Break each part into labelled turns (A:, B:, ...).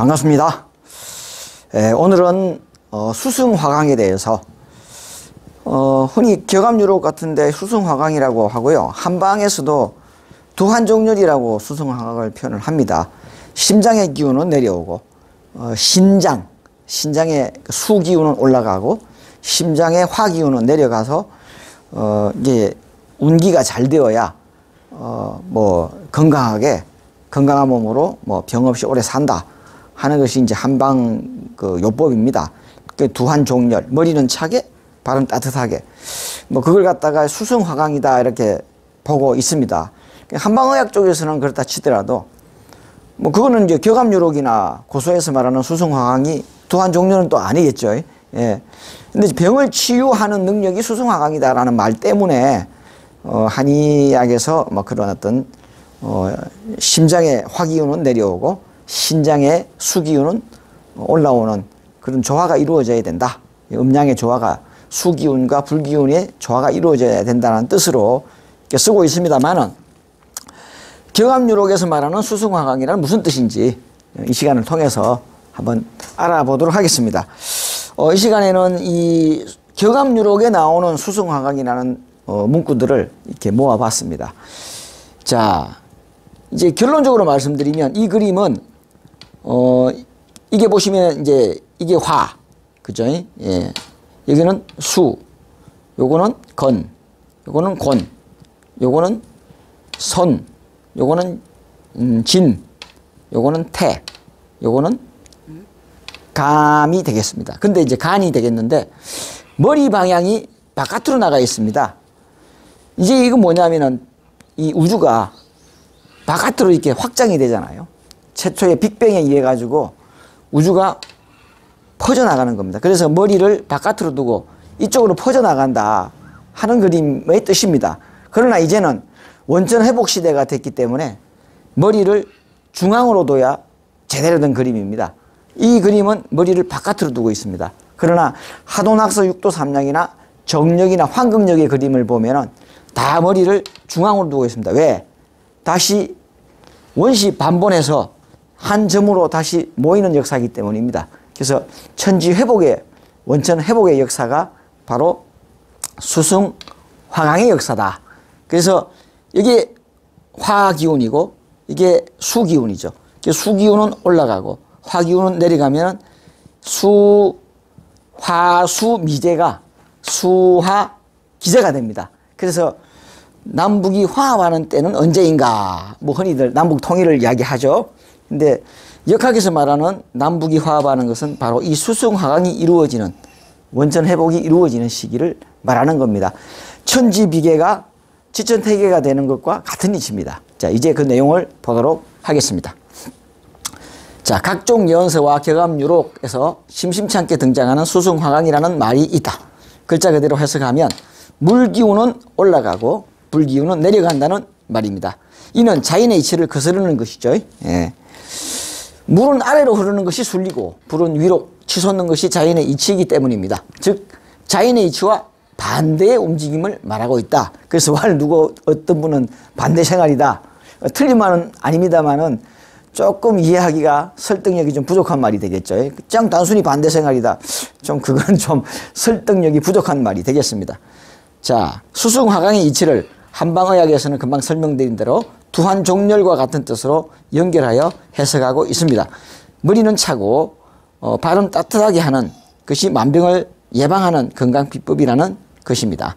A: 반갑습니다. 오늘은 수승화강에 대해서 흔히 교감유록 같은데 수승화강이라고 하고요. 한방에서도 두한종렬이라고 수승화강을 표현을 합니다. 심장의 기운은 내려오고 신장의 수기운은 올라가고 심장의 화기운은 내려가서 이게 운기가 잘 되어야 건강한 몸으로 병 없이 오래 산다 하는 것이 이제 한방 요법입니다. 두한종렬, 머리는 차게, 발은 따뜻하게. 그걸 갖다가 수승화강이다 이렇게 보고 있습니다. 한방의학 쪽에서는 그렇다 치더라도 그거는 이제 교감유록이나 고소에서 말하는 수승화강이 두한종렬은 또 아니겠죠. 예. 근데 병을 치유하는 능력이 수승화강이다라는 말 때문에 한의학에서 그런 어떤 심장의 화기운은 내려오고 신장의 수기운은 올라오는 그런 조화가 이루어져야 된다. 음양의 조화가 수기운과 불기운의 조화가 이루어져야 된다는 뜻으로 쓰고 있습니다만은 교감유록에서 말하는 수승화강이란 무슨 뜻인지 이 시간을 통해서 한번 알아보도록 하겠습니다. 이 시간에는 이 교감유록에 나오는 수승화강이라는 문구들을 이렇게 모아봤습니다. 자, 이제 결론적으로 말씀드리면 이 그림은 이게 보시면 이제 이게 화, 그죠? 예. 여기는 수, 요거는 건, 요거는 권, 요거는 선, 요거는 진, 요거는 태, 요거는 감이 되겠습니다. 근데 이제 간이 되겠는데 머리 방향이 바깥으로 나가 있습니다. 이제 이거 뭐냐면은 이 우주가 바깥으로 이렇게 확장이 되잖아요. 최초의 빅뱅에 의해 가지고 우주가 퍼져나가는 겁니다. 그래서 머리를 바깥으로 두고 이쪽으로 퍼져나간다 하는 그림의 뜻입니다. 그러나 이제는 원전 회복 시대가 됐기 때문에 머리를 중앙으로 둬야 제대로 된 그림입니다. 이 그림은 머리를 바깥으로 두고 있습니다. 그러나 하도낙서 육도삼령이나 정력이나 황금력의 그림을 보면은 다 머리를 중앙으로 두고 있습니다. 왜? 다시 원시 반본해서 한 점으로 다시 모이는 역사이기 때문입니다. 그래서 천지 회복의, 원천 회복의 역사가 바로 수승화강의 역사다. 그래서 이게 화기운이고 이게 수기운이죠. 수기운은 올라가고 화기운은 내려가면 화수미제가 수화기제가 됩니다. 그래서 남북이 화합하는 때는 언제인가? 흔히들 남북 통일을 이야기하죠. 근데 역학에서 말하는 남북이 화합하는 것은 바로 이 수승화강이 이루어지는, 원천 회복이 이루어지는 시기를 말하는 겁니다. 천지비계가 지천태계가 되는 것과 같은 이치입니다. 자, 이제 그 내용을 보도록 하겠습니다. 자, 각종 예언서와 교감유록에서 심심치 않게 등장하는 수승화강이라는 말이 있다. 글자 그대로 해석하면 물기운은 올라가고 불기운은 내려간다는 말입니다. 이는 자연의 이치를 거스르는 것이죠. 예. 물은 아래로 흐르는 것이 순리고 불은 위로 치솟는 것이 자연의 이치이기 때문입니다. 즉 자연의 이치와 반대의 움직임을 말하고 있다. 그래서 어떤 분은 반대 생활이다. 틀린 말은 아닙니다만은 조금 이해하기가 설득력이 좀 부족한 말이 되겠죠. 그냥 단순히 반대 생활이다. 그건 좀 설득력이 부족한 말이 되겠습니다. 자, 수승화강의 이치를 한방의학에서는 금방 설명드린 대로 두한종렬과 같은 뜻으로 연결하여 해석하고 있습니다. 머리는 차고 발은 따뜻하게 하는 것이 만병을 예방하는 건강비법이라는 것입니다.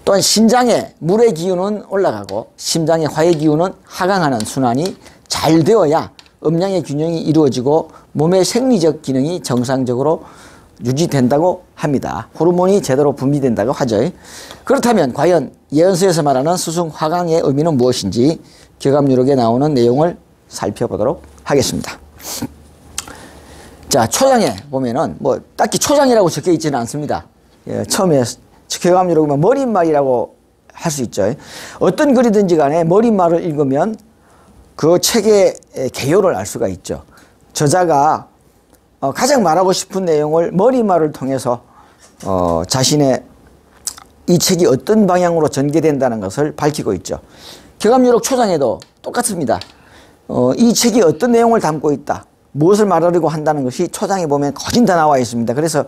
A: 또한 신장의 물의 기운은 올라가고 심장의 화의 기운은 하강하는 순환이 잘 되어야 음양의 균형이 이루어지고 몸의 생리적 기능이 정상적으로 유지된다고 합니다. 호르몬이 제대로 분비된다고 하죠. 그렇다면 과연 예언서에서 말하는 수승화강의 의미는 무엇인지 교감유록에 나오는 내용을 살펴보도록 하겠습니다. 자, 초장에 보면은 딱히 초장이라고 적혀 있지는 않습니다. 처음에 교감유록은 머릿말이라고 할 수 있죠. 어떤 글이든지 간에 머릿말을 읽으면 그 책의 개요를 알 수가 있죠. 저자가 가장 말하고 싶은 내용을 머리말을 통해서 자신의 이 책이 어떤 방향으로 전개된다는 것을 밝히고 있죠. 교감유록 초장에도 똑같습니다. 이 책이 어떤 내용을 담고 있다. 무엇을 말하려고 한다는 것이 초장에 보면 거진 다 나와 있습니다. 그래서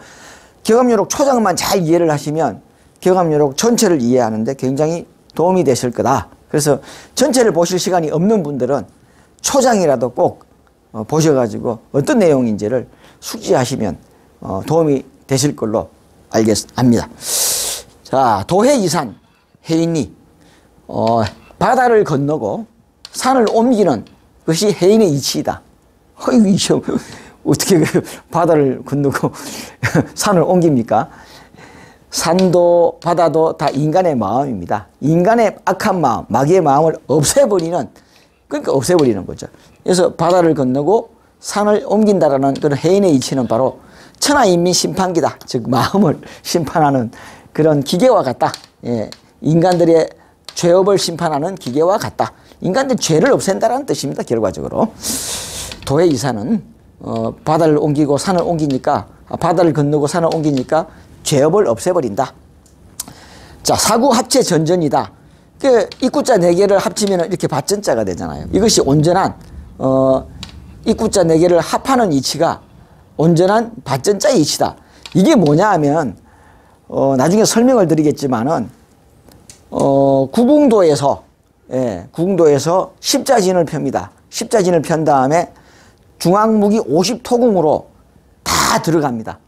A: 경합요록 초장만 잘 이해를 하시면 경합요록 전체를 이해하는데 굉장히 도움이 되실 거다. 그래서 전체를 보실 시간이 없는 분들은 초장이라도 꼭 보셔가지고 어떤 내용인지를 숙지하시면 도움이 되실 걸로 압니다. 자, 도해이산, 해인이 바다를 건너고 산을 옮기는 것이 해인의 이치이다. 어이구, 어떻게 바다를 건너고 산을 옮깁니까? 산도 바다도 다 인간의 마음입니다. 인간의 악한 마음, 마귀의 마음을 없애버리는, 그러니까 없애버리는 거죠. 그래서 바다를 건너고 산을 옮긴다라는 그런 해인의 이치는 바로 천하인민 심판기다. 즉 마음을 심판하는 그런 기계와 같다. 예, 인간들의 죄업을 심판하는 기계와 같다. 인간들 죄를 없앤다라는 뜻입니다. 결과적으로. 도해이산은 바다를 옮기고 산을 옮기니까, 바다를 건너고 산을 옮기니까 죄업을 없애버린다. 자, 사구합체 전전이다. 그 입구자 4개를 합치면 이렇게 밭전자가 되잖아요. 이것이 온전한 입구자 4개를 합하는 이치가 온전한 밭전자의 이치다. 이게 뭐냐 하면 나중에 설명을 드리겠지만은 구궁도에서 십자진을 펴니다. 십자진을 편 다음에 중앙무기 50토궁으로 다 들어갑니다.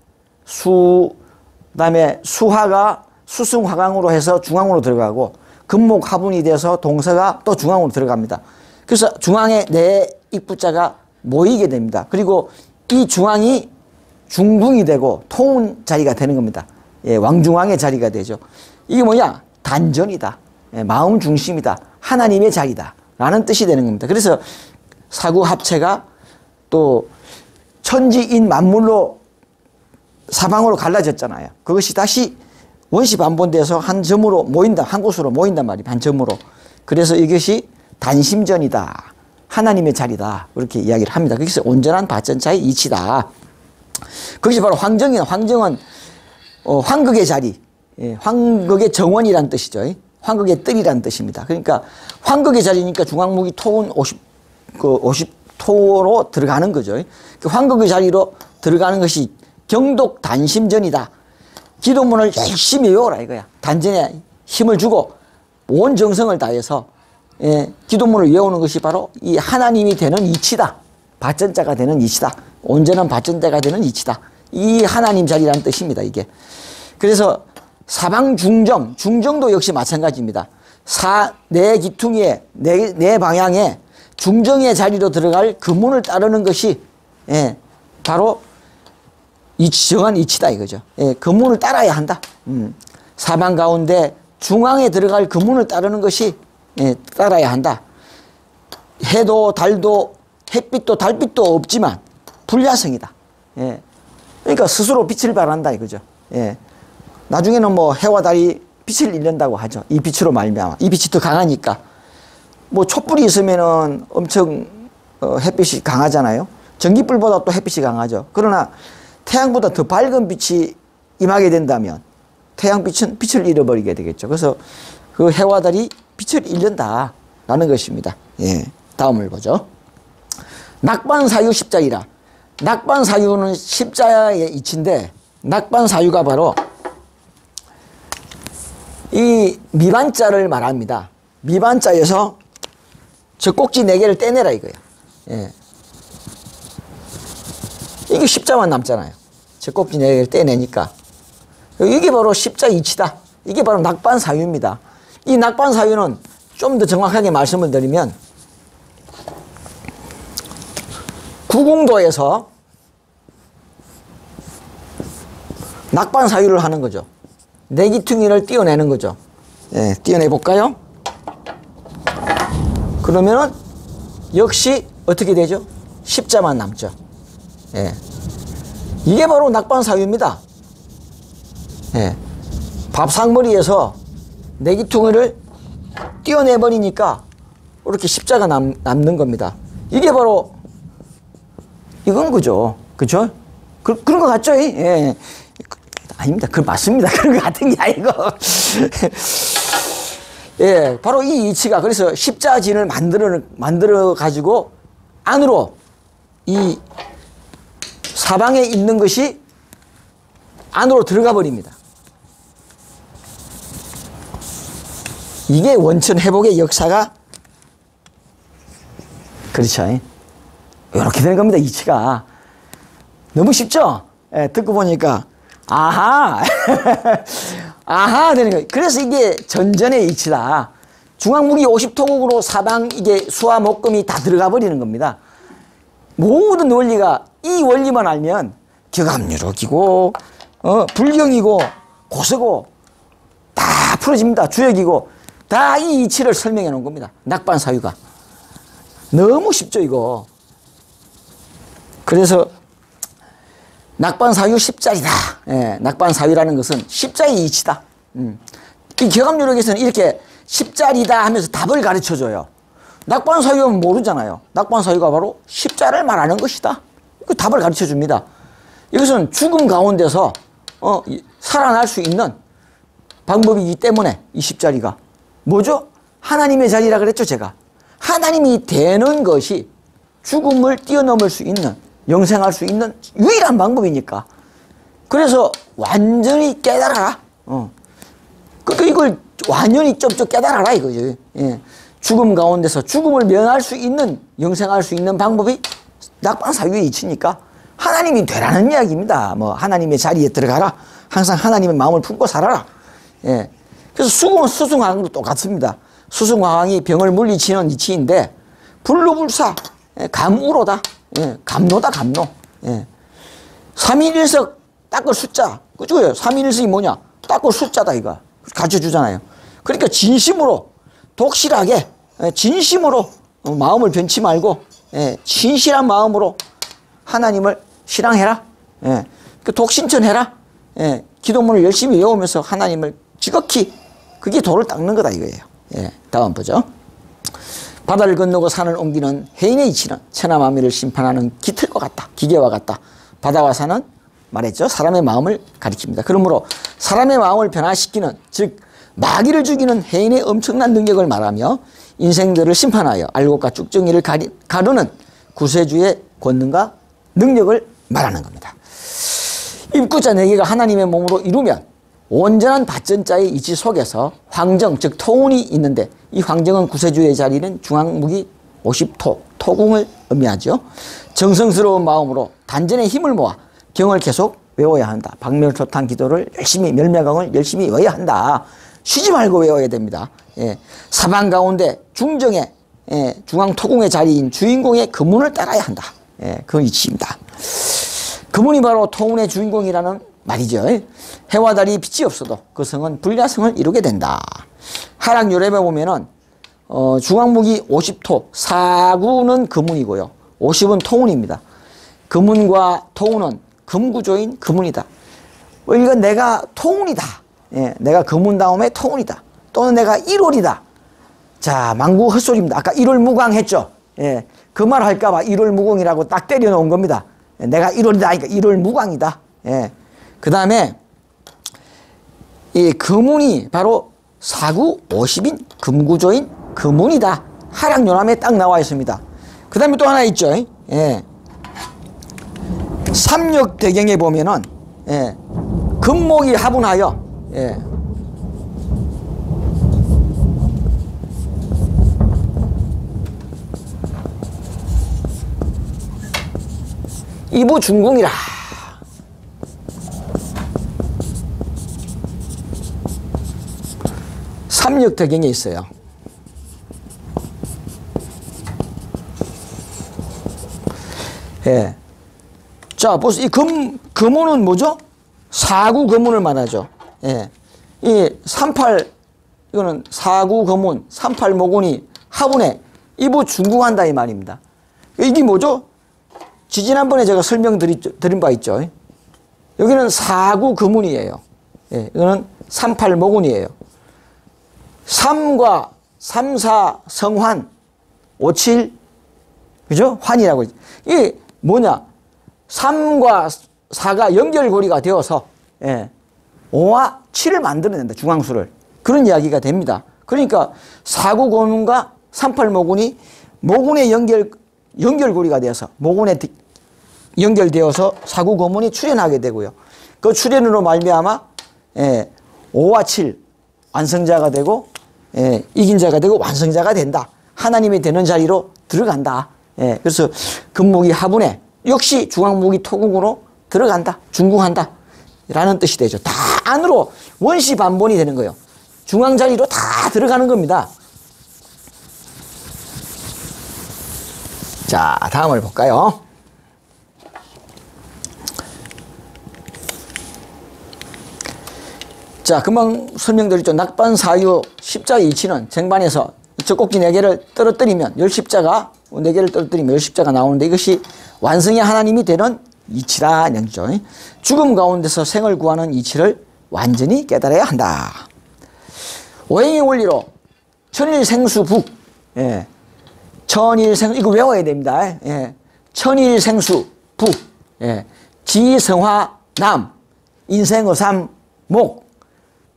A: 그다음에 수화가 수승화강으로 해서 중앙으로 들어가고 금목화분이 돼서 동서가 또 중앙으로 들어갑니다. 그래서 중앙에 4입구자가 모이게 됩니다. 그리고 이 중앙이 중궁이 되고 통운 자리가 되는 겁니다. 예, 왕중왕의 자리가 되죠. 이게 뭐냐? 단전이다. 예, 마음 중심이다. 하나님의 자리다. 라는 뜻이 되는 겁니다. 그래서 사구합체가 또 천지인 만물로 사방으로 갈라졌잖아요. 그것이 다시 원시반본돼서 한 점으로 모인다. 한 곳으로 모인단 말이에요. 한 점으로. 그래서 이것이 단심전이다. 하나님의 자리다. 그렇게 이야기를 합니다. 그래서 온전한 밭전자의 이치다. 그것이 바로 황정이에요. 황정은 황극의 자리, 황극의 정원이라는 뜻이죠. 황극의 뜰이라는 뜻입니다. 그러니까 황극의 자리니까 중앙무기 토운 50토로 들어가는 거죠. 그 황극의 자리로 들어가는 것이 경독 단심전이다. 기도문을 열심히 외워라 이거야. 단전에 힘을 주고 온 정성을 다해서 기도문을 외우는 것이 바로 이 하나님이 되는 이치다. 밭전자가 되는 이치다. 온전한 밭전자가 되는 이치다. 이 하나님 자리라는 뜻입니다. 이게. 그래서 사방중정, 중정도 역시 마찬가지입니다. 네 기퉁이에 네 방향에 중정의 자리로 들어갈 그 문을 따르는 것이 바로 정한 이치다 이거죠. 그 문을 따라야 한다. 사방 가운데 중앙에 들어갈 그 문을 따르는 것이 따라야 한다. 해도 달도 햇빛도 달빛도 없지만 불야성이다. 그러니까 스스로 빛을 발한다 이거죠. 나중에는 뭐 해와 달이 빛을 잃는다고 하죠. 이 빛으로 말미암아. 이 빛이 더 강하니까. 뭐 촛불이 있으면은 엄청 햇빛이 강하잖아요. 전기불보다 또 햇빛이 강하죠. 그러나 태양보다 더 밝은 빛이 임하게 된다면 태양빛은 빛을 잃어버리게 되겠죠. 그래서 그 해와 달이 빛을 잃는다라는 것입니다. 다음을 보죠. 낙반사유 십자이라. 낙반사유는 십자의 이치인데 낙반사유가 바로 이 미반자를 말합니다. 미반자에서 저 꼭지 4개를 떼내라 이거야. 이게 십자만 남잖아요. 저 꼭지 4개를 떼내니까. 이게 바로 십자 이치다. 이게 바로 낙반사유입니다. 이 낙반사유는 좀 더 정확하게 말씀을 드리면 구궁도에서 낙반사유를 하는 거죠. 내기퉁이를 띄어내는 거죠. 띄어내 볼까요? 그러면은 역시 어떻게 되죠? 십자만 남죠. 이게 바로 낙반사유입니다. 밥상머리에서 내기퉁이를 띄어내버리니까 이렇게 십자가 남는 겁니다. 이게 바로 이건 거죠. 그죠? 그런 거 같죠? 아닙니다. 그건 맞습니다. 그런 거 같은 게 아니고. 바로 이 이치가 그래서 십자진을 만들어 가지고 안으로 이 사방에 있는 것이 안으로 들어가 버립니다. 이게 원천 회복의 역사가 그렇죠. 이렇게 되는 겁니다. 이치가. 너무 쉽죠? 예, 듣고 보니까 아하 아하 되는 거예요. 그래서 이게 전전의 이치다. 중앙무기 50토국으로 사방 이게 수와 목금이 다 들어가 버리는 겁니다. 모든 원리가 이 원리만 알면 격압유력이고 불경이고 고서고 다 풀어집니다. 주역이고 다 이 이치를 설명해 놓은 겁니다. 낙반사유가. 너무 쉽죠 이거. 그래서 낙반사유 십자리다. 예, 낙반사유라는 것은 십자의 이치다. 이 격압유력에서는 이렇게 십자리다 하면서 답을 가르쳐줘요. 낙반사유는 모르잖아요. 낙반사유가 바로 십자를 말하는 것이다. 그 답을 가르쳐줍니다. 이것은 죽음 가운데서 살아날 수 있는 방법이기 때문에 이 십자리가 뭐죠? 하나님의 자리라 그랬죠 제가. 하나님이 되는 것이 죽음을 뛰어넘을 수 있는 영생할 수 있는 유일한 방법이니까. 그래서 완전히 깨달아라. 그러니까 이걸 완전히 좀 깨달아라 이거죠. 예. 죽음 가운데서 죽음을 면할 수 있는 영생할 수 있는 방법이 낙방사유의 이치니까 하나님이 되라는 이야기입니다. 뭐 하나님의 자리에 들어가라. 항상 하나님의 마음을 품고 살아라. 예. 그래서 수궁은 수승화강도 똑같습니다. 수승화강이 병을 물리치는 이치인데 불루불사 감우로다. 예. 감노다 감노. 예. 3일일석 닦을 숫자. 그죠? 3일일석이 뭐냐? 닦을 숫자다 이거. 가르쳐주잖아요. 그러니까 진심으로 독실하게 진심으로 마음을 변치 말고 진실한 마음으로 하나님을 신앙해라. 독신천해라. 기도문을 열심히 외우면서 하나님을 지극히 그게 도를 닦는 거다 이거예요. 다음 보죠. 바다를 건너고 산을 옮기는 해인의 이치는 천하만민을 심판하는 깃털과 같다. 기계와 같다. 바다와 산은 말했죠. 사람의 마음을 가리킵니다. 그러므로 사람의 마음을 변화시키는 즉 마귀를 죽이는 해인의 엄청난 능력을 말하며 인생들을 심판하여 알곡과 쭉정이를 가르는 구세주의 권능과 능력을 말하는 겁니다. 입구자 4개가 하나님의 몸으로 이루면 온전한 받전자의 이치 속에서 황정 즉 토운이 있는데 이 황정은 구세주의 자리는 중앙무기 50토 토궁을 의미하죠. 정성스러운 마음으로 단전의 힘을 모아 경을 계속 외워야 한다. 박멸초탄 기도를 열심히 멸매강을 열심히 외워야 한다. 쉬지 말고 외워야 됩니다. 사방 가운데 중정의 중앙토궁의 자리인 주인공의 금문을 따라야 한다. 그 이치입니다. 금문이 바로 토운의 주인공이라는 말이죠. 해와 달이 빛이 없어도 그 성은 불야성을 이루게 된다. 하락요랩에 보면은 중앙무기 50토 4구는 금문이고요. 50은 토운입니다. 금문과 토운은 금구조인 금문이다. 이건 내가 토운이다. 내가 금문 다음에 토운이다. 또는 내가 일월이다. 자, 망구 헛소리입니다. 아까 일월무광 했죠. 그 말 할까봐 일월무광이라고 딱 때려놓은 겁니다. 내가 일월이다. 그러니까 일월무광이다. 그 다음에 이 금문이 바로 4구 50인 금구조인 금문이다. 하락요람에 딱 나와 있습니다. 그 다음에 또 하나 있죠. 삼력대경에 보면은 금목이 화분하여 이부 중궁이라. 삼력대경에 있어요. 자, 보세요. 이 금문은 뭐죠? 4구 금문을 말하죠. 이 38, 이거는 4구 금문, 38 모군이 화분에 이부 중궁한다 이 말입니다. 이게 뭐죠? 지지난번에 제가 설명드린 바 있죠. 여기는 4구 금문이에요. 이거는 38 모군이에요. 3과 3, 4 성환, 5, 7, 그죠? 환이라고. 이게 뭐냐? 3과 4가 연결고리가 되어서 5와 7을 만들어낸다. 중앙수를. 그런 이야기가 됩니다. 그러니까 4구 고문과 38 모군이 모군의 연결고리가 되어서 모군의 연결되어서 사구 거문이 출현하게 되고요. 그 출현으로 말미암아 5와 7 완성자가 되고 이긴 자가 되고 완성자가 된다. 하나님이 되는 자리로 들어간다. 그래서 금무기 하분에 역시 중앙무기 토국으로 들어간다. 중궁한다. 라는 뜻이 되죠. 다 안으로 원시 반본이 되는 거예요. 중앙 자리로 다 들어가는 겁니다. 자, 다음을 볼까요? 자, 금방 설명드렸죠. 낙반 사유 십자 이치는 쟁반에서 젖꼭지 4개를 떨어뜨리면 10십자가 4개를 떨어뜨리면 10십자가 나오는데 이것이 완성의 하나님이 되는 이치라 명죠. 죽음 가운데서 생을 구하는 이치를 완전히 깨달아야 한다. 오행의 원리로 천일생수북, 천일생 이거 외워야 됩니다. 천일생수 북, 지성화 남, 인생의삼 목,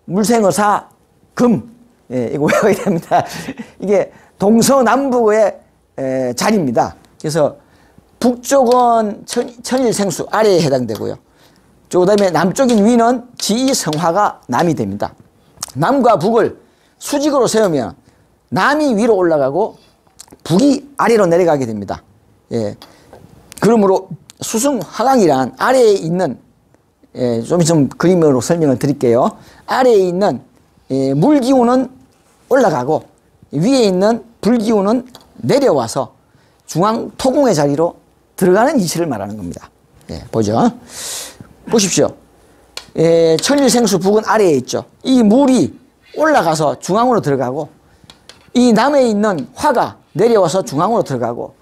A: 물생의사 금, 이거 외워야 됩니다. 이게 동서남북의 자리입니다. 그래서 북쪽은 천일생수 아래에 해당되고요. 그 다음에 남쪽인 위는 지성화가 남이 됩니다. 남과 북을 수직으로 세우면 남이 위로 올라가고 북이 아래로 내려가게 됩니다. 그러므로 수승하강이란 아래에 있는 좀 있으면 그림으로 설명을 드릴게요. 아래에 있는 물기운은 올라가고 위에 있는 불기운은 내려와서 중앙 토궁의 자리로 들어가는 이치를 말하는 겁니다. 보죠. 보십시오. 천일생수 북은 아래에 있죠. 이 물이 올라가서 중앙으로 들어가고 이 남에 있는 화가 내려와서 중앙으로 들어가고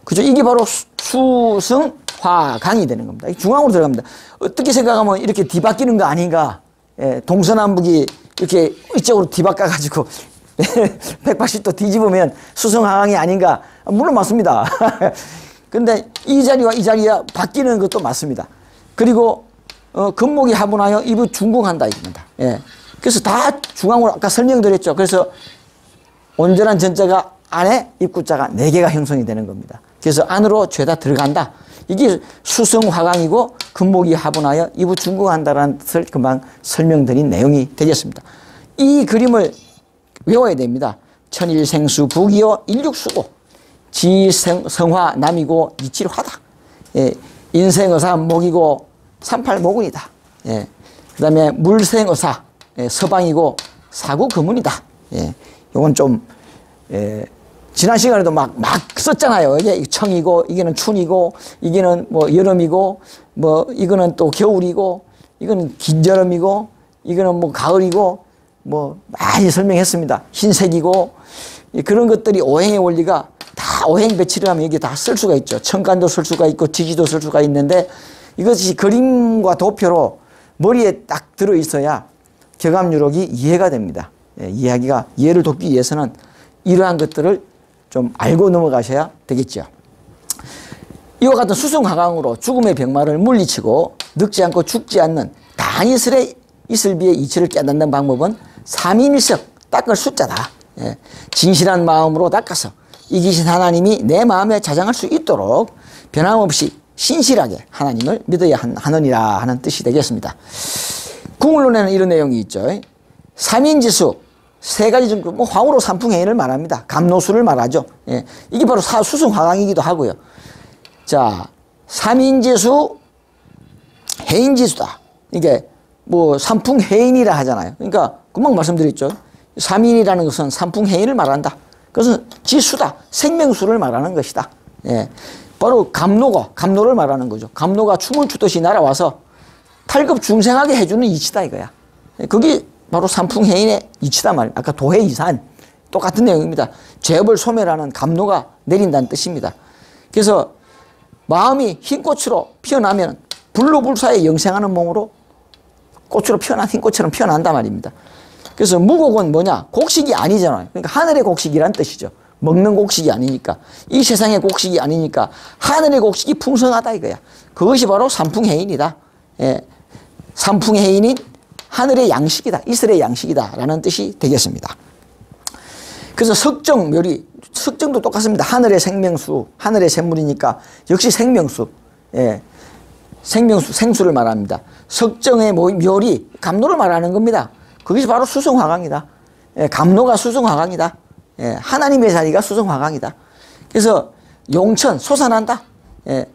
A: 그죠? 이게 바로 수승화강이 되는 겁니다. 중앙으로 들어갑니다. 어떻게 생각하면 이렇게 뒤바뀌는 거 아닌가? 동서남북이 이렇게 이쪽으로 뒤바꿔가지고 180도 뒤집으면 수승화강이 아닌가? 물론 맞습니다. 근데 이 자리와 이 자리가 바뀌는 것도 맞습니다. 그리고 금목이 하분하여 이부 중궁한다 이겁니다. 그래서 다 중앙으로 아까 설명드렸죠. 그래서 온전한 전자가 안에 입구자가 4개가 형성이 되는 겁니다. 그래서 안으로 죄다 들어간다. 이게 수성화강이고 금목이 하분하여 이부 중궁한다라는 뜻을 금방 설명드린 내용이 되겠습니다. 이 그림을 외워야 됩니다. 천일생수 북이요 일육수고 지성화 남이고 이칠화다. 인생의사 목이고 38모군이다. 그 다음에 물생의사 서방이고 사구 금운이다. 요건 좀 지난 시간에도 막 썼잖아요. 이게 청이고 이게는 춘이고 이게는 뭐 여름이고 뭐 이거는 또 겨울이고 이거는 긴 여름이고 이거는 뭐 가을이고 뭐 많이 설명했습니다. 흰색이고 그런 것들이 오행의 원리가 다 오행 배치를 하면 여기 다 쓸 수가 있죠. 천간도 쓸 수가 있고 지지도 쓸 수가 있는데 이것이 그림과 도표로 머리에 딱 들어있어야 격암유록이 이해가 됩니다. 이해하기가 이해를 돕기 위해서는 이러한 것들을 좀 알고 넘어가셔야 되겠죠. 이와 같은 수승화강으로 죽음의 병마를 물리치고 늙지 않고 죽지 않는 단이슬의 이슬비의 이치를 깨닫는 방법은 삼인일석 닦을 숫자다. 진실한 마음으로 닦아서 이기신 하나님이 내 마음에 자장할 수 있도록 변함없이 신실하게 하나님을 믿어야 하느니라 하는 뜻이 되겠습니다. 궁을론에는 이런 내용이 있죠. 삼인지수 3가지 정도 뭐 황후로 삼풍해인을 말합니다. 감노수를 말하죠. 이게 바로 수승화강이기도 하고요. 자, 삼인지수 해인지수다. 이게 뭐 삼풍해인이라 하잖아요. 그러니까 금방 말씀드렸죠. 삼인이라는 것은 삼풍해인을 말한다. 그것은 지수다. 생명수를 말하는 것이다. 바로 감노를 말하는 거죠. 감노가 춤을 추듯이 날아와서 탈급 중생하게 해주는 이치다 이거야. 그게 바로 삼풍해인의 이치다 말이야. 아까 도해이산 똑같은 내용입니다. 죄업을 소멸하는 감노가 내린다는 뜻입니다. 그래서 마음이 흰 꽃으로 피어나면 불로불사에 영생하는 몸으로 꽃으로 피어난 흰 꽃처럼 피어난단 말입니다. 그래서 무곡은 뭐냐? 곡식이 아니잖아요. 그러니까 하늘의 곡식이란 뜻이죠. 먹는 곡식이 아니니까. 이 세상의 곡식이 아니니까 하늘의 곡식이 풍성하다 이거야. 그것이 바로 삼풍해인이다. 삼풍해인인 하늘의 양식이다. 이슬의 양식이다 라는 뜻이 되겠습니다. 그래서 석정, 묘리, 석정도 똑같습니다. 하늘의 생명수, 하늘의 샘물이니까 역시 생명수. 예. 생명수, 생수를 말합니다. 석정의 묘리, 감로를 말하는 겁니다. 그것이 바로 수성화강이다. 예, 감로가 수성화강이다. 예, 하나님의 자리가 수성화강이다. 그래서 용천, 솟아난다. 예,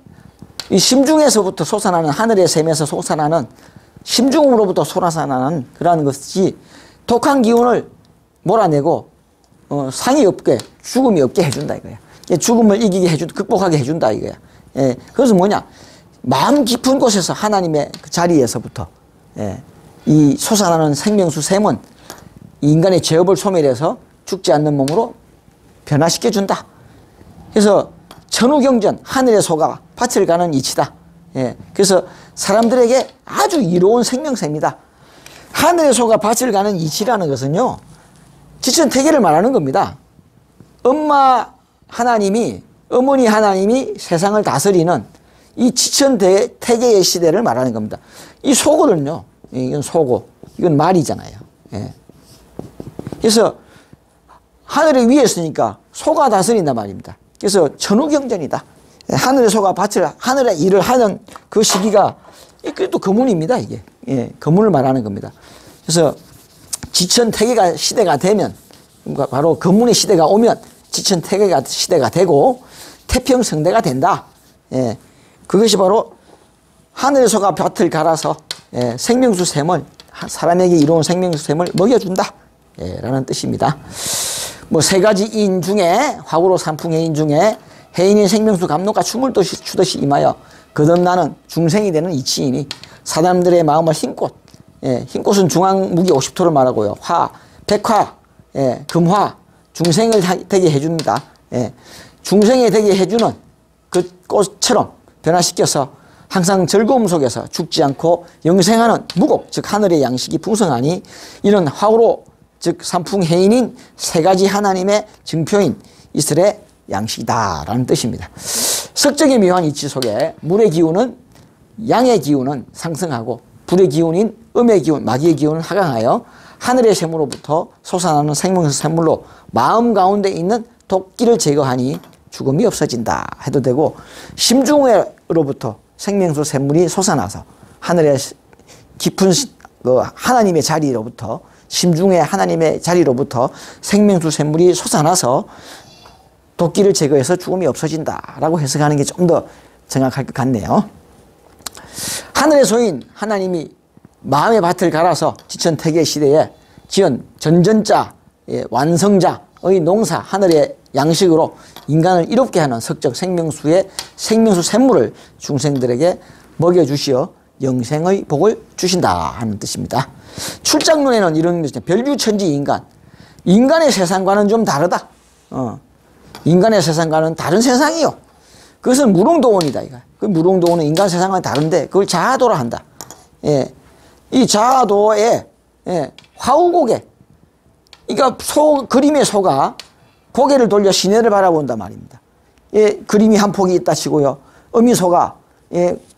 A: 이 심중에서부터 솟아나는, 하늘의 샘에서 솟아나는, 심중으로부터 솟아나는 그러한 것이 독한 기운을 몰아내고 상이 없게, 죽음이 없게 해준다 이거야. 죽음을 이기게 극복하게 해준다 이거야. 예, 그래서 뭐냐? 마음 깊은 곳에서 하나님의 그 자리에서부터 이 솟아나는 생명수 샘은 인간의 죄업을 소멸해서 죽지 않는 몸으로 변화시켜준다. 그래서 천우경전, 하늘의 소가 밭을 가는 이치다. 그래서 사람들에게 아주 이로운 생명샘이다. 하늘의 소가 밭을 가는 이치라는 것은요, 지천태계를 말하는 겁니다. 어머니 하나님이 세상을 다스리는 이 지천태계의 시대를 말하는 겁니다. 이 소고는요, 이건 소고, 이건 말이잖아요. 예. 그래서 하늘의 위에 있으니까 소가 다스린단 말입니다. 그래서 천우경전이다. 하늘의 소가 하늘의 일을 하는 그 시기가, 이게 또 거문입니다, 이게. 예, 거문을 말하는 겁니다. 그래서 지천태계가 시대가 되면, 그러니까 바로 거문의 시대가 오면 지천태계가 시대가 되고 태평성대가 된다. 예, 그것이 바로 하늘의 소가 밭을 갈아서 생명수 샘을, 사람에게 이로운 생명수 샘을 먹여준다. 라는 뜻입니다. 뭐 세 가지 인 중에, 화구로 삼풍해인 중에 해인인 생명수 감로가 춤을 추듯이 임하여 거듭나는 중생이 되는 이치이니 사람들의 마음을 흰꽃, 흰꽃은 중앙무기 50토를 말하고요. 백화, 금화, 중생을 되게 해줍니다. 중생이 되게 해주는 그 꽃처럼 변화시켜서 항상 즐거움 속에서 죽지 않고 영생하는 무곡, 즉 하늘의 양식이 풍성하니 이런 화우로, 즉 삼풍해인인 세 가지 하나님의 증표인 이슬의 양식이다라는 뜻입니다. 석정의 묘한 이치 속에 물의 기운은, 양의 기운은 상승하고 불의 기운인 음의 기운, 마귀의 기운은 하강하여 하늘의 샘으로부터 솟아나는 생명수 샘물로 마음 가운데 있는 독기를 제거하니 죽음이 없어진다 해도 되고, 심중으로부터 생명수 샘물이 솟아나서 하늘의 깊은 하나님의 자리로부터, 심중의 하나님의 자리로부터 생명수 샘물이 솟아나서 독기를 제거해서 죽음이 없어진다라고 해석하는 게 좀 더 정확할 것 같네요. 하늘의 소인 하나님이 마음의 밭을 갈아서 지천태계 시대에 지은 전전자, 완성자의 농사, 하늘의 양식으로 인간을 이롭게 하는 석적 생명수의 생명수 샘물을 중생들에게 먹여주시어 영생의 복을 주신다 하는 뜻입니다. 출장론에는 이런 것이 별규천지 인간, 인간의 세상과는 좀 다르다. 인간의 세상과는 다른 세상이요. 그것은 무릉도원이다. 이거. 그 무릉도원은 인간 세상과는 다른데 그걸 자아도라 한다. 이 자아도에 화우고개, 그러니까 그림의 소가 고개를 돌려 시내를 바라본단 말입니다. 그림이 한 폭이 있다 치고요. 어미소가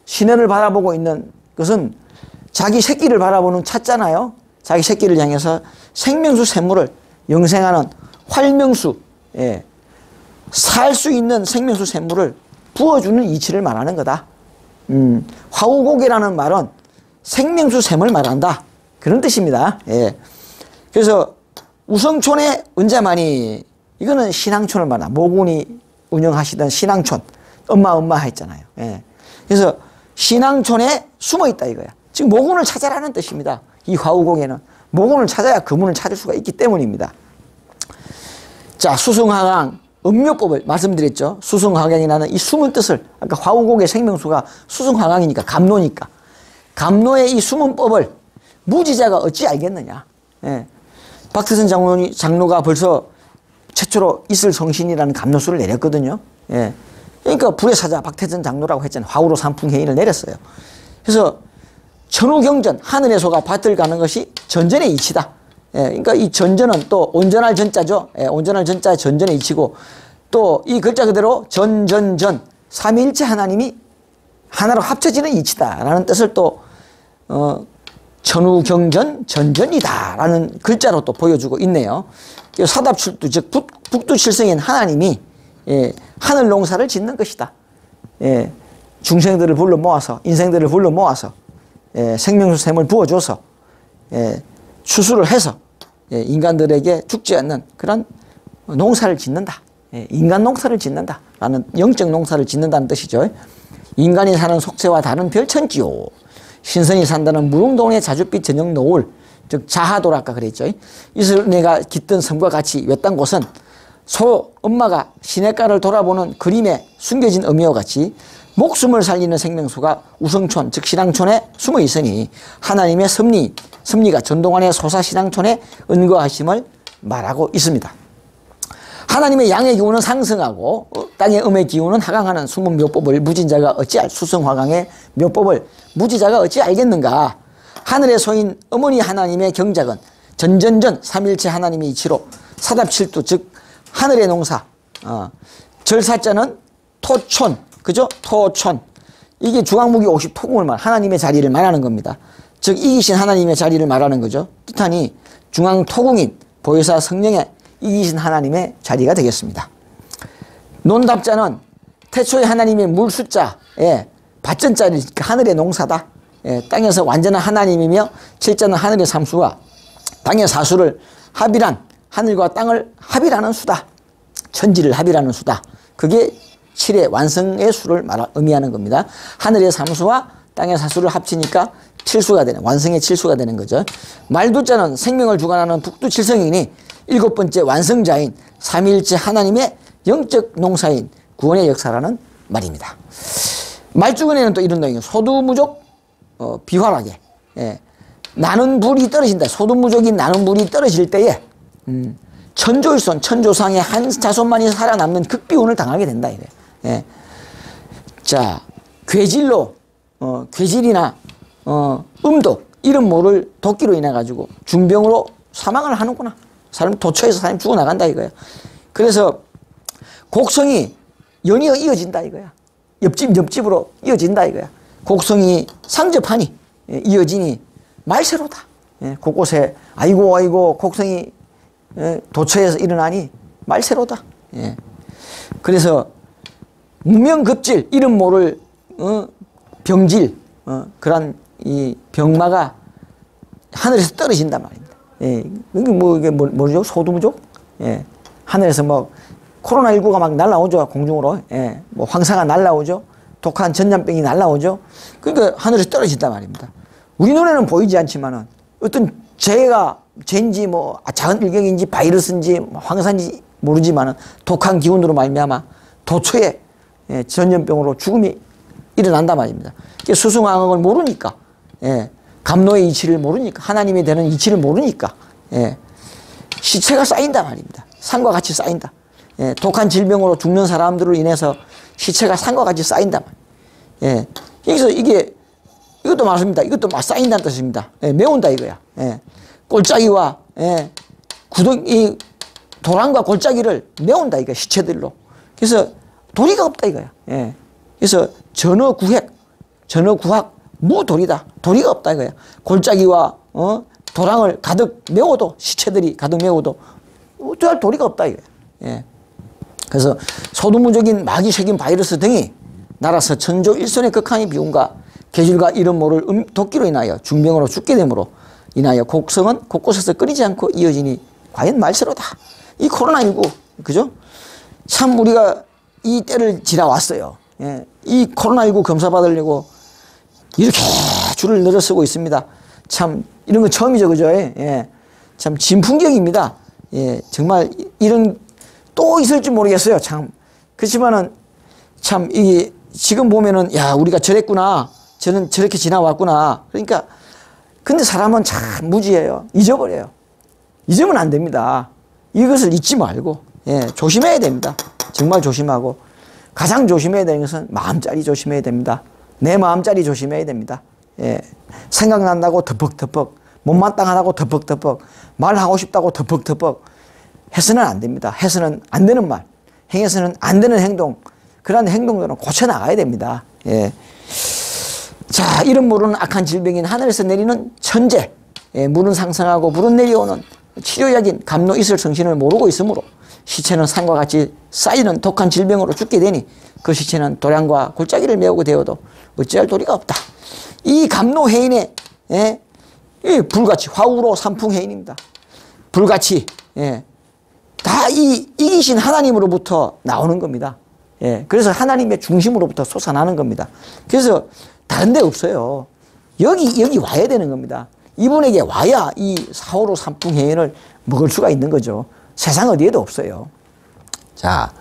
A: 시내를 바라보고 있는 것은 자기 새끼를 바라보는 차잖아요. 자기 새끼를 향해서 생명수 샘물을 영생하는 활명수, 살 수 있는 생명수 샘물을 부어주는 이치를 말하는 거다. 화우고개라는 말은 생명수 샘을 말한다. 그런 뜻입니다. 그래서 우성촌의 은자만이, 이거는 신앙촌을 말한다. 모군이 운영하시던 신앙촌, 엄마 했잖아요. 그래서 신앙촌에 숨어 있다 이거야. 지금 모군을 찾아라는 뜻입니다. 이 화우공에는 모군을 찾아야 그문을 찾을 수가 있기 때문입니다. 자, 수승화강 음묘법을 말씀드렸죠. 수승화강이라는 이 숨은 뜻을, 아까 화우공의 생명수가 수승화강이니까, 감로니까, 감로의 이 숨은 법을 무지자가 어찌 알겠느냐. 박태선 장로가 벌써 최초로 이슬 성신이라는 감로수를 내렸거든요. 그러니까 불의 사자 박태선 장로라고 했잖아요. 화우로 삼풍해인을 내렸어요. 그래서 천우경전, 하늘의 소가 밭을 가는 것이 전전의 이치다. 그러니까 이 전전은 또 온전할 전자죠. 온전할 전자의 전전의 이치고, 또 이 글자 그대로 전전전, 삼위일체 하나님이 하나로 합쳐지는 이치다라는 뜻을 또 천우경전, 전전이다라는 글자로 또 보여주고 있네요. 사답출두, 즉 북두칠성인 하나님이 하늘 농사를 짓는 것이다. 중생들을 불러 모아서, 인생들을 불러 모아서 생명수샘을 부어줘서 추수를 해서 인간들에게 죽지 않는 그런 농사를 짓는다. 인간 농사를 짓는다 라는, 영적 농사를 짓는다는 뜻이죠. 인간이 사는 속세와 다른 별천지요, 신선이 산다는 무릉도원의 자줏빛 저녁 노을, 즉 자하도라 아까 그랬죠. 이슬내가 깃든 섬과 같이 외딴 곳은 엄마가 시냇가를 돌아보는 그림에 숨겨진 의미와 같이 목숨을 살리는 생명수가 우성촌, 즉 신앙촌에 숨어 있으니 하나님의 섭리가 전동환의 소사신앙촌에 은거하심을 말하고 있습니다. 하나님의 양의 기운은 상승하고 땅의 음의 기운은 하강하는 숨은 묘법을 무진자가 어찌 수성화강의 묘법을 무지자가 어찌 알겠는가. 하늘의 소인 어머니 하나님의 경작은 전전전 삼일체 하나님의 이치로 사답칠두, 즉 하늘의 농사, 절사자는 토촌, 그죠? 토촌. 이게 중앙무기 50 토궁을 하나님의 자리를 말하는 겁니다. 즉 이기신 하나님의 자리를 말하는 거죠. 뜻하니 중앙 토궁인 보혜사 성령의 이기신 하나님의 자리가 되겠습니다. 논답자는 태초에 하나님의 물숫자에 밭전자리니까 하늘의 농사다. 땅에서 완전한 하나님이며 칠자는 하늘의 삼수와 땅의 사수를 합일한, 하늘과 땅을 합일하는 수다. 천지를 합일하는 수다. 그게 7의 완성의 수를 의미하는 겁니다. 하늘의 삼수와 땅의 사수를 합치니까 7수가 되는, 완성의 7수가 되는 거죠. 말두자는 생명을 주관하는 북두칠성이니 7번째 완성자인 삼위일체 하나님의 영적 농사인 구원의 역사라는 말입니다. 말주근에는 또 이런 내용이에요. 소두무족 비활하게, 나는 불이 떨어진다. 소두무족인 나는 불이 떨어질 때에 천조일손, 천조상의 한 자손만이 살아남는 극비운을 당하게 된다 이거예요. 자, 괴질로 괴질이나 음독 이런 모를 도끼로 인해 가지고 중병으로 사망을 하는구나. 사람 도처에서 사람이 죽어나간다 이거야. 그래서 곡성이 연이어 이어진다 이거야. 옆집으로 이어진다 이거야. 곡성이 상접하니 이어지니 말세로다. 곳곳에 아이고 곡성이 도처에서 일어나니 말세로다. 그래서 무명급질 이름 모를 병질 그런 이 병마가 하늘에서 떨어진단 말입니다. 이게 뭐죠? 소두무족? 하늘에서 뭐 코로나19가 막 날라오죠. 공중으로. 뭐 황사가 날라오죠. 독한 전염병이 날라오죠. 그러니까 하늘에서 떨어진단 말입니다. 우리 눈에는 보이지 않지만은 어떤 재인지 뭐 작은 일경인지 바이러스인지 황사인지 모르지만은 독한 기운으로 말미암아 도처에 전염병으로 죽음이 일어난단 말입니다. 수승왕을 모르니까, 감노의 이치를 모르니까, 하나님이 되는 이치를 모르니까, 시체가 쌓인단 말입니다. 산과 같이 쌓인다. 독한 질병으로 죽는 사람들로 인해서 시체가 산과 같이 쌓인단 말이에요. 여기서 이것도 맞습니다. 이것도 쌓인다는 뜻입니다. 메운다 이거야. 골짜기와, 이 도랑과 골짜기를 메운다 이거야. 시체들로. 그래서 도리가 없다 이거야. 그래서 전어구획, 전어구학, 무도리다. 도리가 없다 이거야. 골짜기와 도랑을 가득 메워도, 시체들이 가득 메워도 어떠할 도리가 없다 이거야. 그래서 소두무적인 마귀 새긴 바이러스 등이 날아서 천조 일손의 극한의 비움과 계절과 이름 모를 도끼로 인하여 중병으로 죽게 되므로 인하여 곡성은 곳곳에서 끊이지 않고 이어지니 과연 말세로다. 이 코로나19, 그죠? 참 우리가 이 때를 지나왔어요. 이 코로나19 검사 받으려고 이렇게 줄을 늘어서고 있습니다. 참 이런 거 처음이죠, 그죠? 참 진풍경입니다. 정말 이런 또 있을지 모르겠어요. 참 그렇지만은 참 이게 지금 보면은 야 우리가 저랬구나, 저는 저렇게 지나왔구나. 그러니까 근데 사람은 참 무지해요. 잊어버려요. 잊으면 안 됩니다. 이것을 잊지 말고 조심해야 됩니다. 정말 조심하고 가장 조심해야 되는 것은 마음자리 조심해야 됩니다. 내 마음자리 조심해야 됩니다. 생각난다고 덮벅덮벅, 못마땅하다고 덮벅덮벅, 말하고 싶다고 덮벅덮벅 해서는 안 됩니다. 해서는 안 되는 말, 행해서는 안 되는 행동, 그런 행동들은 고쳐나가야 됩니다. 자, 이름 모르는 악한 질병인 하늘에서 내리는 천재, 물은 상승하고 물은 내려오는 치료약인 감노이슬 성신을 모르고 있으므로 시체는 산과 같이 쌓이는 독한 질병으로 죽게 되니 그 시체는 도량과 골짜기를 메우고 되어도 어찌할 도리가 없다. 이 감노해인의 불같이 화우로 삼풍해인입니다. 불같이 다 이기신 하나님으로부터 나오는 겁니다. 그래서 하나님의 중심으로부터 솟아나는 겁니다. 그래서 다른 데 없어요. 여기 와야 되는 겁니다. 이분에게 와야 이 사오로 삼풍해인을 먹을 수가 있는 거죠. 세상 어디에도 없어요. 자,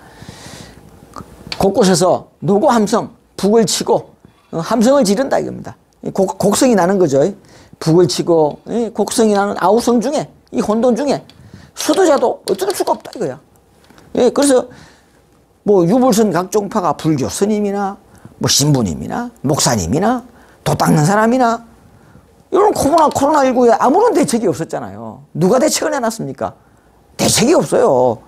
A: 곳곳에서 노고 함성, 북을 치고 함성을 지른다 이겁니다. 곡성이 나는 거죠. 북을 치고 곡성이 나는 아우성 중에 이 혼돈 중에 수도자도 어쩔 수가 없다 이거야. 그래서 뭐 유불선 각종파가 불교 스님이나 뭐 신부님이나 목사님이나 도 닦는 사람이나 이런 코로나19에 아무런 대책이 없었잖아요. 누가 대책을 해놨습니까? 대책이 없어요.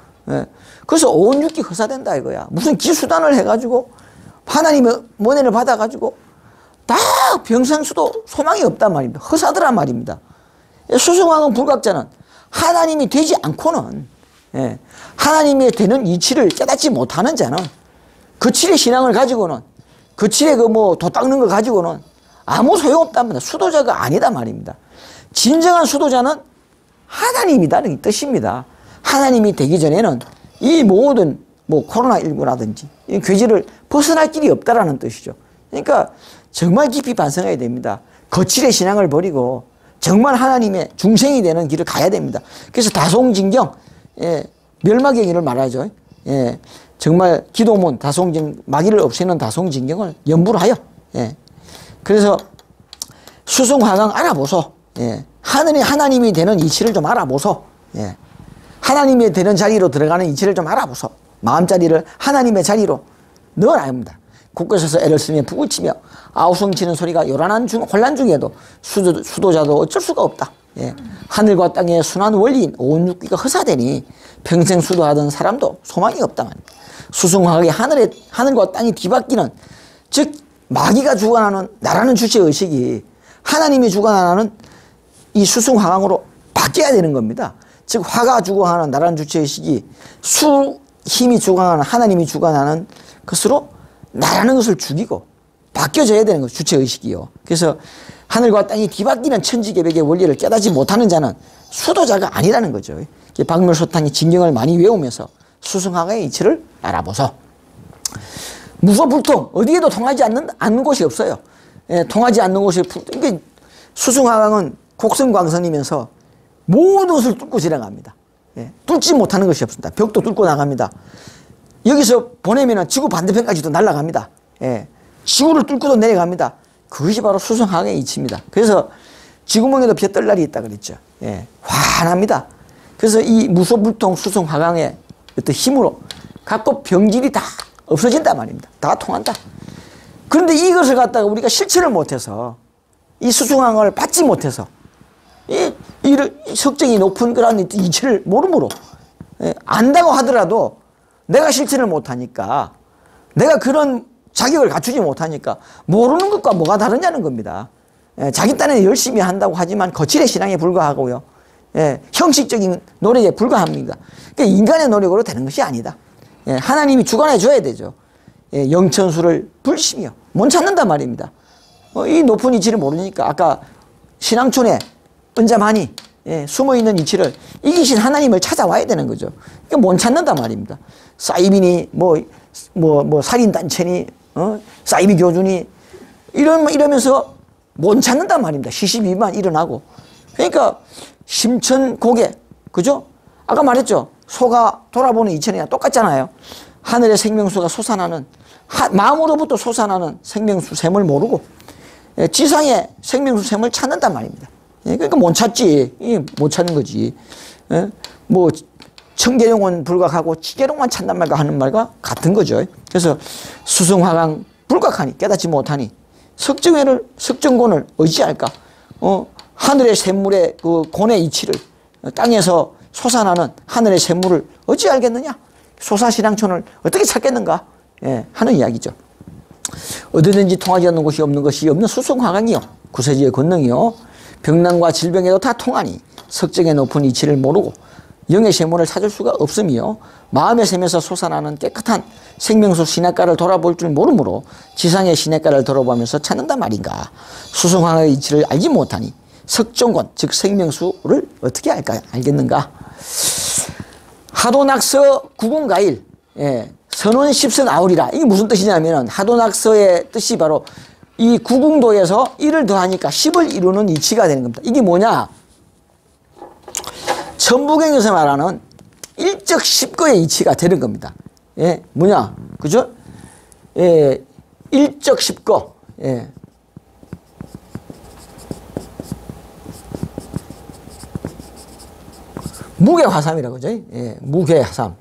A: 그래서 온 육기 허사된다 이거야. 무슨 기수단을 해가지고 하나님의 은혜를 받아가지고 다 병상수도 소망이 없단 말입니다. 허사더란 말입니다. 수승왕은 불각자는 하나님이 되지 않고는 하나님이 되는 이치를 깨닫지 못하는 자는 거칠의 신앙을 가지고는 거칠의 도 닦는 거 가지고는 아무 소용없답니다. 수도자가 아니다 말입니다. 진정한 수도자는 하나님이다 이 뜻입니다. 하나님이 되기 전에는 이 모든 코로나19라든지 이 괴지를 벗어날 길이 없다라는 뜻이죠. 그러니까 정말 깊이 반성해야 됩니다. 거칠의 신앙을 버리고 정말 하나님의 중생이 되는 길을 가야 됩니다. 그래서 다송진경, 멸마경이를 말하죠. 정말 기도문, 다송진, 마귀를 없애는 다송진경을 연부를 하여. 그래서 수승화강 알아보소. 하나님이 되는 이치를 좀 알아보소. 하나님이 되는 자리로 들어가는 이치를 좀 알아보소. 마음자리를 하나님의 자리로 넣어놔야 합니다. 곳곳에서 애를 쓰며 북을 치며 아우성 치는 소리가 요란한 혼란 중에도 수도자도 어쩔 수가 없다. 하늘과 땅의 순환 원리인 온 육기가 허사되니 평생 수도하던 사람도 소망이 없다 말입니다. 수승화학의 하늘과 땅이 뒤바뀌는, 즉 마귀가 주관하는 나라는 주체의식이 하나님이 주관하는 이 수승화강으로 바뀌어야 되는 겁니다. 즉 화가 주관하는 나라는 주체의식이 힘이 주관하는 하나님이 주관하는 것으로 나라는 것을 죽이고 바뀌어져야 되는 거죠. 주체의식이요. 그래서 하늘과 땅이 뒤바뀌는 천지개벽의 원리를 깨닫지 못하는 자는 수도자가 아니라는 거죠. 박멸소탕이 진경을 많이 외우면서 수승화강의 이치를 알아보소. 무소불통 어디에도 통하지 않는 곳이 없어요. 통하지 않는 곳이 그러니까 수승화강은 곡성광선이면서 모든 것을 뚫고 지나갑니다. 뚫지 못하는 것이 없습니다. 벽도 뚫고 나갑니다. 여기서 보내면 지구 반대편까지도 날아갑니다. 지구를 뚫고도 내려갑니다. 그것이 바로 수승화강의 이치입니다. 그래서 지구멍에도 볕들 날이 있다 그랬죠. 환합니다. 그래서 이 무소불통 수승화강의 어떤 힘으로 각국 병질이 다 없어진단 말입니다. 다 통한다. 그런데 이것을 갖다가 우리가 실천을 못해서 이 수승화강을 받지 못해서 이 석정이 높은 그런 이치를 모르므로 안다고 하더라도 내가 실천을 못하니까 내가 그런 자격을 갖추지 못하니까 모르는 것과 뭐가 다르냐는 겁니다. 자기 딴에 열심히 한다고 하지만 거칠의 신앙에 불과하고요. 형식적인 노력에 불과합니다. 그러니까 인간의 노력으로 되는 것이 아니다. 하나님이 주관해 줘야 되죠. 영천수를 불시며 못 찾는단 말입니다. 이 높은 이치를 모르니까 아까 신앙촌에 은자만이 숨어있는 이치를 이기신 하나님을 찾아와야 되는 거죠. 그러니까 못 찾는단 말입니다. 사이비니 살인단체니 사이비 교주니 이러면서 못 찾는단 말입니다. 시시비만 일어나고. 그러니까 심천고개 그죠? 아까 말했죠. 소가 돌아보는 이천이랑 똑같잖아요. 하늘의 생명수가 솟아나는 마음으로부터 솟아나는 생명수 샘을 모르고 지상의 생명수 샘을 찾는단 말입니다. 그러니까 못 찾지. 못 찾는 거지. 뭐 청계룡은 불각하고 치계룡만 찾는 말과 하는 말과 같은 거죠. 그래서 수승화강 불각하니 깨닫지 못하니 석정곤을 의지할까? 하늘의 샘물의 그 곤의 이치를 땅에서 솟아나는 하늘의 샘물을 어찌 알겠느냐? 소사신앙촌을 어떻게 찾겠는가? 하는 이야기죠. 어디든지 통하지 않는 곳이 없는 것이 없는 수승화강이요. 구세주의 권능이요. 병난과 질병에도 다 통하니 석정의 높은 이치를 모르고 영의 세모를 찾을 수가 없으며 마음의 샘에서 솟아나는 깨끗한 생명수 시냇가를 돌아볼 줄 모르므로 지상의 시냇가를 돌아보면서 찾는단 말인가. 수승황의 이치를 알지 못하니 석정권 즉 생명수를 어떻게 알겠는가. 하도낙서 구군가일 선원 십선 아울이라. 이게 무슨 뜻이냐면 하도낙서의 뜻이 바로 이 구궁도에서 1을 더하니까 10을 이루는 이치가 되는 겁니다. 이게 뭐냐. 천부경에서 말하는 일적 십거의 이치가 되는 겁니다. 뭐냐. 그죠? 일적 십거. 무게화삼이라고 그죠? 무게화삼.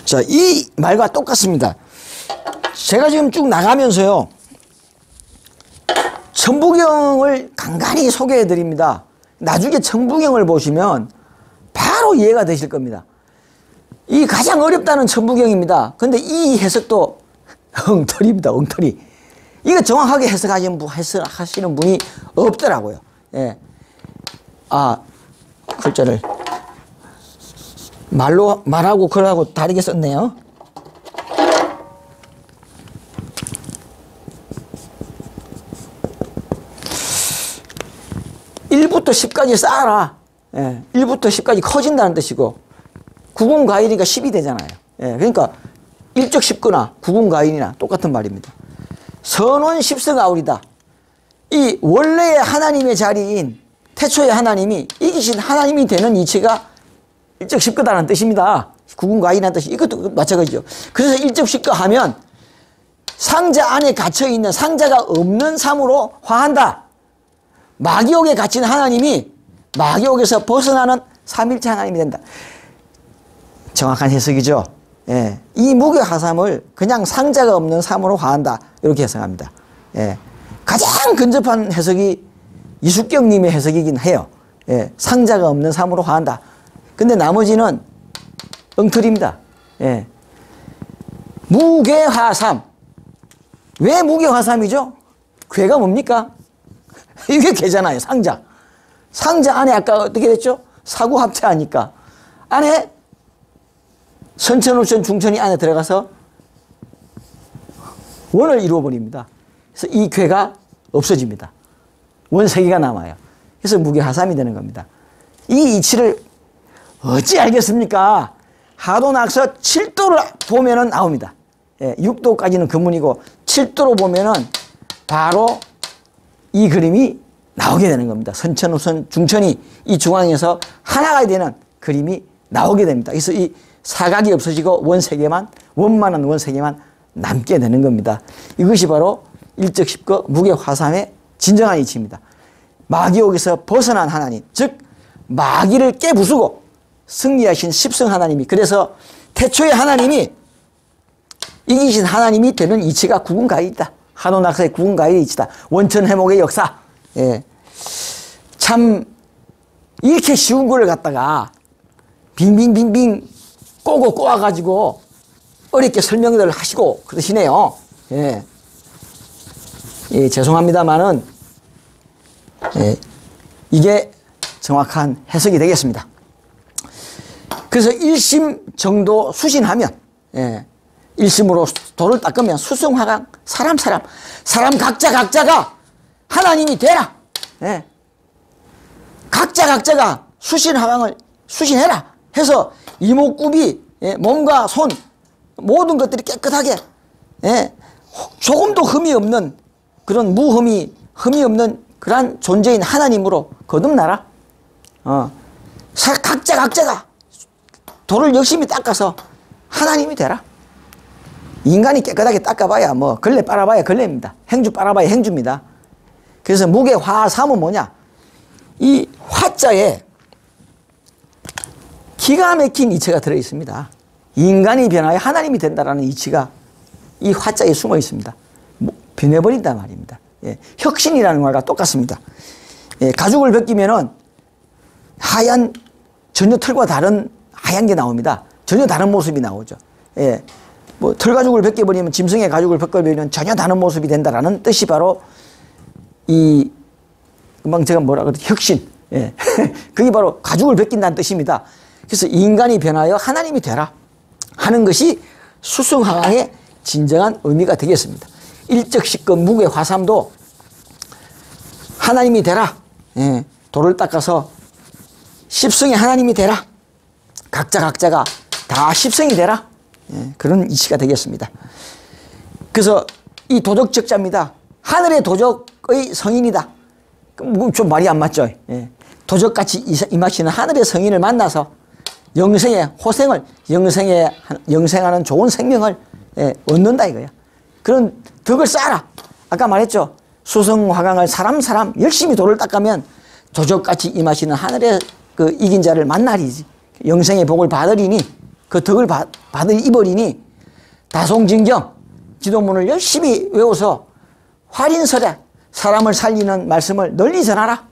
A: 자, 이 말과 똑같습니다. 제가 지금 쭉 나가면서요, 천부경을 간간히 소개해 드립니다. 나중에 천부경을 보시면 바로 이해가 되실 겁니다. 이 가장 어렵다는 천부경입니다. 근데 이 해석도 엉터리입니다. 엉터리. 이거 정확하게 해석하시는 분이 없더라고요. 글자를 말하고 글하고 다르게 썼네요. 1부터 10까지 쌓아라. 1부터 10까지 커진다는 뜻이고, 구군가일이니까 10이 되잖아요. 그러니까 일적 10거나 구군가일이나 똑같은 말입니다. 선원 십성아울이다. 이 원래의 하나님의 자리인 태초의 하나님이 이기신 하나님이 되는 이치가 일적 10거다라는 뜻입니다. 구군가일이라는 뜻이 이것도 마찬가지죠. 그래서 일적 10거 하면 상자 안에 갇혀있는 상자가 없는 삶으로 화한다. 마귀옥에 갇힌 하나님이 마귀옥에서 벗어나는 삼일체 하나님이 된다. 정확한 해석이죠. 이 무게화삼을 그냥 상자가 없는 삶으로 화한다. 이렇게 해석합니다. 가장 근접한 해석이 이숙경님의 해석이긴 해요. 상자가 없는 삶으로 화한다. 근데 나머지는 엉터리입니다. 무게화삼. 왜 무게화삼이죠? 괴가 뭡니까? 이게 괴잖아요. 상자. 상자 안에 아까 어떻게 됐죠? 사구합체하니까 안에 선천울천 중천이 안에 들어가서 원을 이루어버립니다. 그래서 이 괴가 없어집니다. 원 3개가 남아요. 그래서 무게화삼이 되는 겁니다. 이 이치를 어찌 알겠습니까? 하도낙서 7도를 보면은 나옵니다. 6도까지는 금문이고 7도로 보면은 바로 이 그림이 나오게 되는 겁니다. 선천우선 중천이 이 중앙에서 하나가 되는 그림이 나오게 됩니다. 그래서 이 사각이 없어지고 원 3개만, 원만한 원 3개만 남게 되는 겁니다. 이것이 바로 일적 10거 무게화삼의 진정한 이치입니다. 마귀옥에서 벗어난 하나님, 즉 마귀를 깨부수고 승리하신 십성 하나님이, 그래서 태초의 하나님이 이기신 하나님이 되는 이치가 구군가일이다. 하도낙서의 구군가일의 이치다. 원천해목의 역사. 참 이렇게 쉬운 걸 갖다가 빙빙빙빙 꼬고 꼬아가지고 어렵게 설명을 하시고 그러시네요. 죄송합니다만은 이게 정확한 해석이 되겠습니다. 그래서 일심 정도 수신하면, 일심으로 도를 닦으면 수승화강 사람 각자가 하나님이 되라. 각자가 수신화강을 수신해라 해서 이목구비, 몸과 손 모든 것들이 깨끗하게, 조금도 흠이 없는 그런 흠이 없는 그러한 존재인 하나님으로 거듭나라. 각자가 돌을 열심히 닦아서 하나님이 되라. 인간이 깨끗하게 닦아봐야 뭐 걸레 빨아봐야 걸레입니다. 행주 빨아봐야 행주입니다. 그래서 무게화삼은 뭐냐? 이 화자에 기가 막힌 이치가 들어있습니다. 인간이 변하여 하나님이 된다라는 이치가 이 화자에 숨어 있습니다. 변해버린단 말입니다. 혁신이라는 말과 똑같습니다. 예, 가죽을 벗기면은 하얀 전혀 털과 다른 하얀 게 나옵니다. 전혀 다른 모습이 나오죠. 예, 뭐 털가죽을 벗겨버리면 짐승의 가죽을 벗겨버리면 전혀 다른 모습이 된다라는 뜻이 바로 이 금방 제가 뭐라 그랬지? 혁신. 예. 그게 바로 가죽을 벗긴다는 뜻입니다. 그래서 인간이 변하여 하나님이 되라 하는 것이 수승하강의 진정한 의미가 되겠습니다. 일적식금 무게 화삼도 하나님이 되라. 예. 돌을 닦아서 십성의 하나님이 되라. 각자가 다 십성이 되라. 예. 그런 이치가 되겠습니다. 그래서 이 도적적자입니다. 하늘의 도적의 성인이다. 좀 말이 안 맞죠. 예. 도적같이 임하시는 하늘의 성인을 만나서 영생의 호생을 영생하는 좋은 생명을 예, 얻는다 이거야. 그런 덕을 쌓아라. 아까 말했죠. 수성화강을 사람 열심히 돌을 닦으면 도적같이 임하시는 하늘의 그 이긴 자를 만나리지. 영생의 복을 받으리니 그 덕을 입으리니 다송징정 지도문을 열심히 외워서 활인설에 사람을 살리는 말씀을 널리 전하라.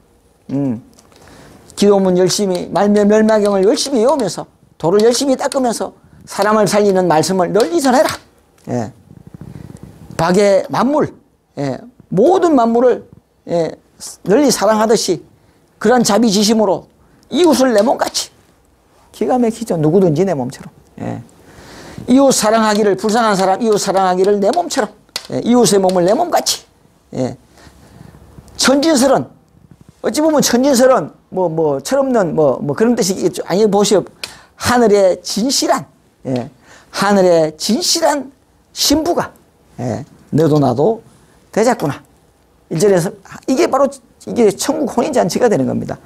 A: 기도문 열심히 멸마경을 열심히 외우면서 돌을 열심히 닦으면서 사람을 살리는 말씀을 널리 전해라. 예. 박의 만물, 예. 모든 만물을 예. 널리 사랑하듯이 그런 자비지심으로 이웃을 내 몸같이. 기가 막히죠. 누구든지 내 몸처럼. 예. 이웃 사랑하기를, 불쌍한 사람 이웃 사랑하기를 내 몸처럼. 예. 이웃의 몸을 내 몸같이. 예. 천진설은 어찌 보면 천진설은 철없는 그런 뜻이겠죠. 아니 보시오. 하늘의 진실한 예. 하늘의 진실한 신부가 예. 너도 나도 되자꾸나. 1절에서 이게 바로 이게 천국 혼인잔치가 되는 겁니다.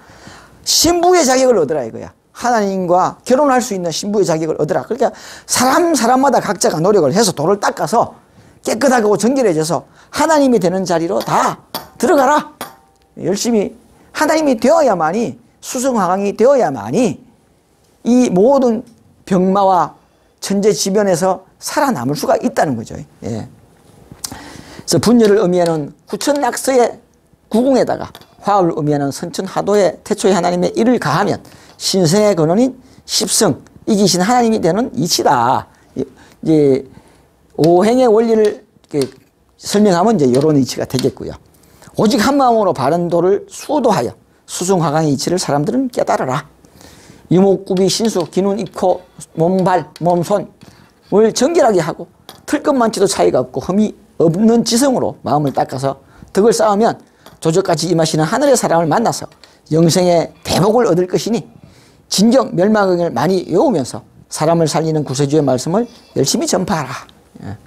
A: 신부의 자격을 얻으라 이거야. 하나님과 결혼할 수 있는 신부의 자격을 얻으라. 그러니까 사람마다 각자가 노력을 해서 돌을 닦아서 깨끗하고 정결해져서 하나님이 되는 자리로 다 들어가라. 열심히 하나님이 되어야만이 수승화강이 되어야만이 이 모든 병마와 천재지변에서 살아남을 수가 있다는 거죠. 예. 그래서 분열을 의미하는 후천낙서의 구궁에다가 화합을 의미하는 선천하도의 태초의 하나님의 일을 가하면 신성의 근원인 십성 이기신 하나님이 되는 이치다. 이제 오행의 원리를 설명하면 이제 이런 이치가 되겠고요. 오직 한 마음으로 바른 도를 수도하여 수승화강의 이치를 사람들은 깨달아라. 이목구비 신수 기눈 입코 몸발 몸손을 정결하게 하고 틀끝만치도 차이가 없고 흠이 없는 지성으로 마음을 닦아서 덕을 쌓으면 조적같이 임하시는 하늘의 사람을 만나서 영생의 대복을 얻을 것이니 진정 멸망을 많이 외우면서 사람을 살리는 구세주의 말씀을 열심히 전파하라. 예.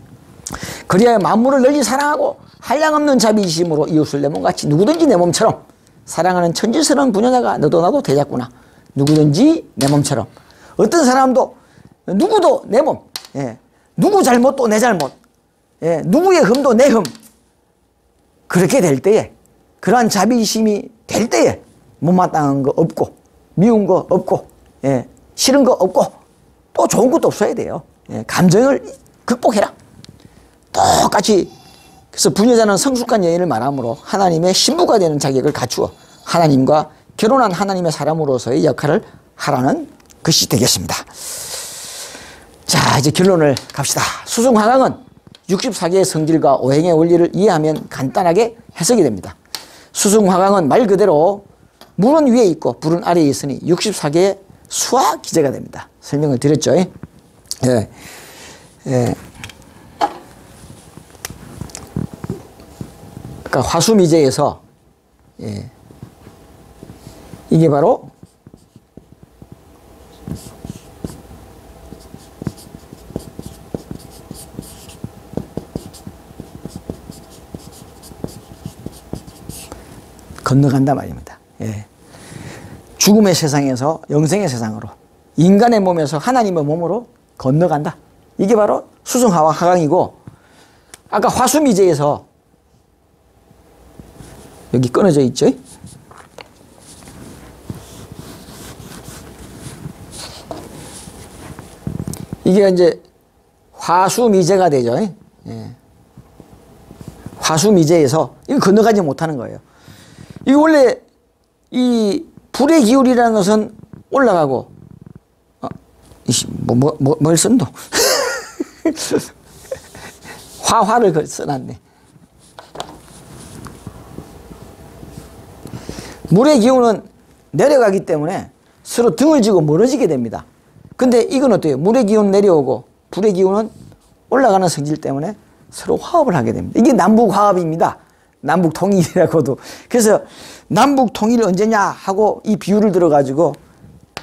A: 그리하여 만물을 널리 사랑하고 한량없는 자비심으로 이웃을 내 몸같이 누구든지 내 몸처럼 사랑하는 천지스러운 부녀자가 너도 나도 되자꾸나. 누구든지 내 몸처럼. 어떤 사람도 누구도 내 몸. 예. 누구 잘못도 내 잘못. 예. 누구의 흠도 내 흠. 그렇게 될 때에 그러한 자비심이 될 때에 못마땅한 거 없고 미운 거 없고 예. 싫은 거 없고 또 좋은 것도 없어야 돼요. 예. 감정을 극복해라. 똑같이 그래서 부녀자는 성숙한 여인을 말하므로 하나님의 신부가 되는 자격을 갖추어 하나님과 결혼한 하나님의 사람으로서의 역할을 하라는 것이 되겠습니다. 자, 이제 결론을 갑시다. 수승화강은 64개의 성질과 오행의 원리를 이해하면 간단하게 해석이 됩니다. 수승화강은 말 그대로 물은 위에 있고 불은 아래에 있으니 64개의 수화 기제가 됩니다. 설명을 드렸죠. 예. 예. 그러니까 화수미제에서 예. 이게 바로 건너간다 말입니다. 예. 죽음의 세상에서 영생의 세상으로 인간의 몸에서 하나님의 몸으로 건너간다. 이게 바로 수승화강이고 아까 화수미제에서 여기 끊어져 있죠. 이게 이제 화수미제가 되죠. 예. 화수미제에서 이거 건너가지 못하는 거예요. 이거 원래 이 불의 기울이라는 것은 올라가고, 뭘 쓴도? 화를 써놨네. 물의 기운은 내려가기 때문에 서로 등을 지고 멀어지게 됩니다. 근데 이건 어때요? 물의 기운은 내려오고 불의 기운은 올라가는 성질 때문에 서로 화합을 하게 됩니다. 이게 남북화합입니다. 남북통일이라고도. 그래서 남북통일이 언제냐 하고 이 비유를 들어가지고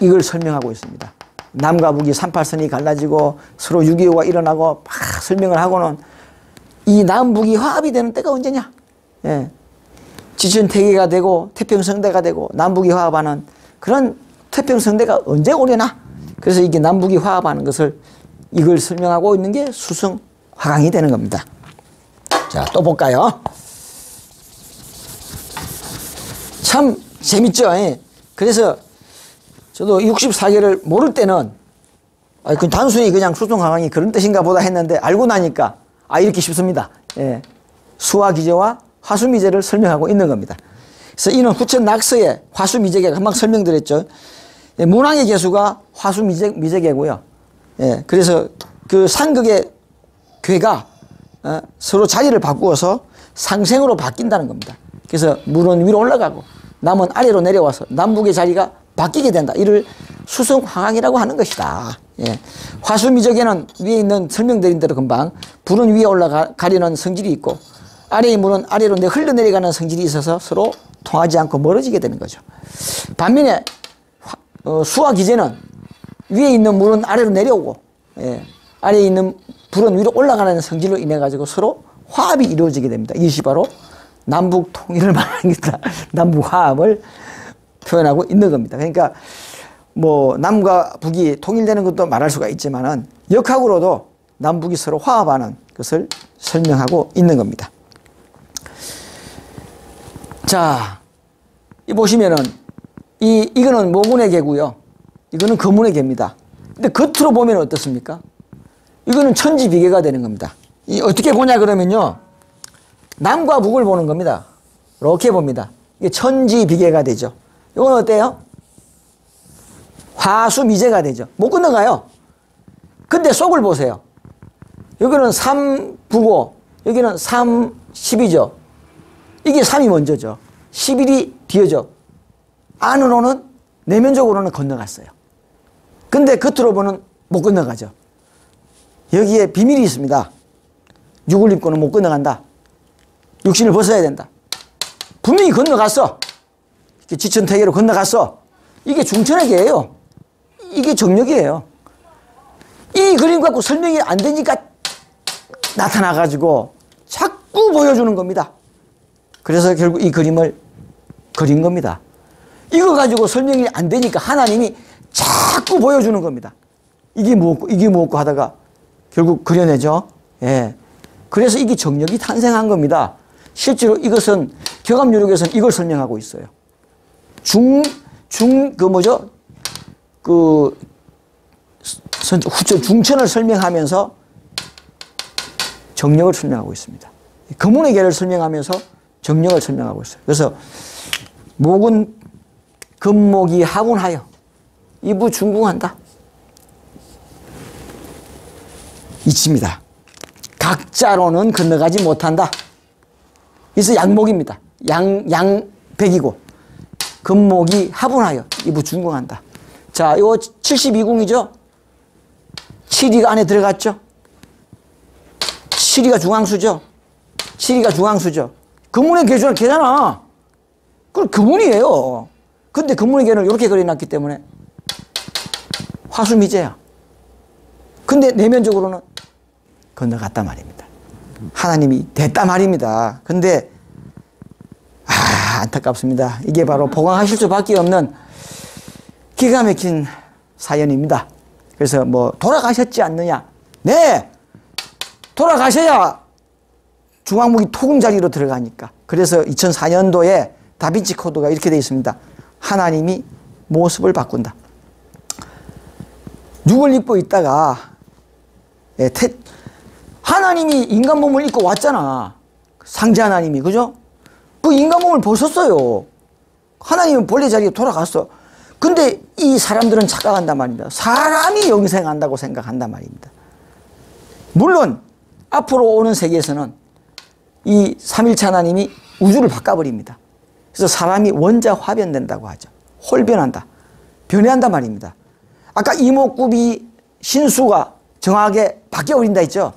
A: 이걸 설명하고 있습니다. 남과 북이 38선이 갈라지고 서로 6.25가 일어나고 막 설명을 하고는 이 남북이 화합이 되는 때가 언제냐. 예. 지천태계가 되고 태평성대가 되고 남북이 화합하는 그런 태평성대가 언제 오려나. 그래서 이게 남북이 화합하는 것을 이걸 설명하고 있는 게 수승화강이 되는 겁니다. 자, 또 볼까요? 참 재밌죠. 그래서 저도 64개를 모를 때는 그 단순히 그냥 수승화강이 그런 뜻인가 보다 했는데 알고 나니까 이렇게 쉽습니다. 예. 수화기제와 화수미제를 설명하고 있는 겁니다. 그래서 이는 후천 낙서의 화수미제계가 한번 설명드렸죠. 예, 문왕의 개수가 화수미제계고요. 예, 그래서 그 상극의 괴가 서로 자리를 바꾸어서 상생으로 바뀐다는 겁니다. 그래서 물은 위로 올라가고 남은 아래로 내려와서 남북의 자리가 바뀌게 된다. 이를 수승화강이라고 하는 것이다. 예. 화수미적에는 위에 있는 설명드린 대로 금방 불은 위에 올라가려는 성질이 있고 아래의 물은 아래로 흘러내려가는 성질이 있어서 서로 통하지 않고 멀어지게 되는 거죠. 반면에 수화기제는 위에 있는 물은 아래로 내려오고 아래에 있는 불은 위로 올라가는 성질로 인해 가지고 서로 화합이 이루어지게 됩니다. 이것이 바로 남북 통일을 말하는 겁니다. 남북 화합을 표현하고 있는 겁니다. 그러니까 뭐 남과 북이 통일되는 것도 말할 수가 있지만은 역학으로도 남북이 서로 화합하는 것을 설명하고 있는 겁니다. 자, 이 보시면은 이거는 모군의 개고요. 이거는 거문의 개입니다. 근데 겉으로 보면 어떻습니까? 이거는 천지비계가 되는 겁니다. 어떻게 보냐 그러면요. 남과 북을 보는 겁니다. 이렇게 봅니다. 이게 천지비계가 되죠. 이건 어때요? 화수미제가 되죠. 못 건너가요. 근데 속을 보세요. 여기는 3부고 여기는 3, 10이죠. 이게 3이 먼저죠. 11이 뒤에죠. 안으로는 내면적으로는 건너갔어요. 근데 겉으로 보면 못 건너가죠. 여기에 비밀이 있습니다. 육을 입고는 못 건너간다. 육신을 벗어야 된다. 분명히 건너갔어. 지천태계로 건너갔어. 이게 중천의 계예요. 이게 정력이에요. 이 그림 갖고 설명이 안 되니까 나타나가지고 자꾸 보여주는 겁니다. 그래서 결국 이 그림을 그린 겁니다. 이거 가지고 설명이 안 되니까 하나님이 자꾸 보여주는 겁니다. 이게 무엇고 하다가 결국 그려내죠. 예. 그래서 이게 정력이 탄생한 겁니다. 실제로 이것은 경합유력에서는 이걸 설명하고 있어요. 중천을 설명하면서 정력을 설명하고 있습니다. 거문의 계를 설명하면서 정력을 설명하고 있어요. 그래서 목은 금목이 하군하여 이부 중궁한다. 이치입니다. 각자로는 건너가지 못한다. 그래서 양목입니다. 양백이고 금목이 하분하여 이부 중궁한다. 자, 요 72궁이죠. 7위가 안에 들어갔죠. 7위가 중앙수죠. 7위가 중앙수죠. 금문의 계주는 걔잖아. 그럼 금문이에요. 근데 금문의 계를 이렇게 그려놨기 때문에 화수미제야. 근데 내면적으로는 건너갔단 말입니다. 하나님이 됐단 말입니다. 근데 안타깝습니다. 이게 바로 보강하실 수밖에 없는 기가 막힌 사연입니다. 그래서 뭐 돌아가셨지 않느냐? 네! 돌아가셔야 중앙목이 토궁자리로 들어가니까. 그래서 2004년도에 다빈치 코드가 이렇게 되어 있습니다. 하나님이 모습을 바꾼다. 육을 입고 있다가 하나님이 인간 몸을 입고 왔잖아. 상제 하나님이. 그죠? 그 인간 몸을 벗었어요. 하나님은 본래 자리에 돌아갔어. 근데 이 사람들은 착각한단 말입니다. 사람이 영생한다고 생각한단 말입니다. 물론 앞으로 오는 세계에서는 이 삼일체 하나님이 우주를 바꿔버립니다. 그래서 사람이 원자 화변된다고 하죠. 홀변한다. 변해한단 말입니다. 아까 이목구비 신수가 정확하게 바뀌어버린다 했죠.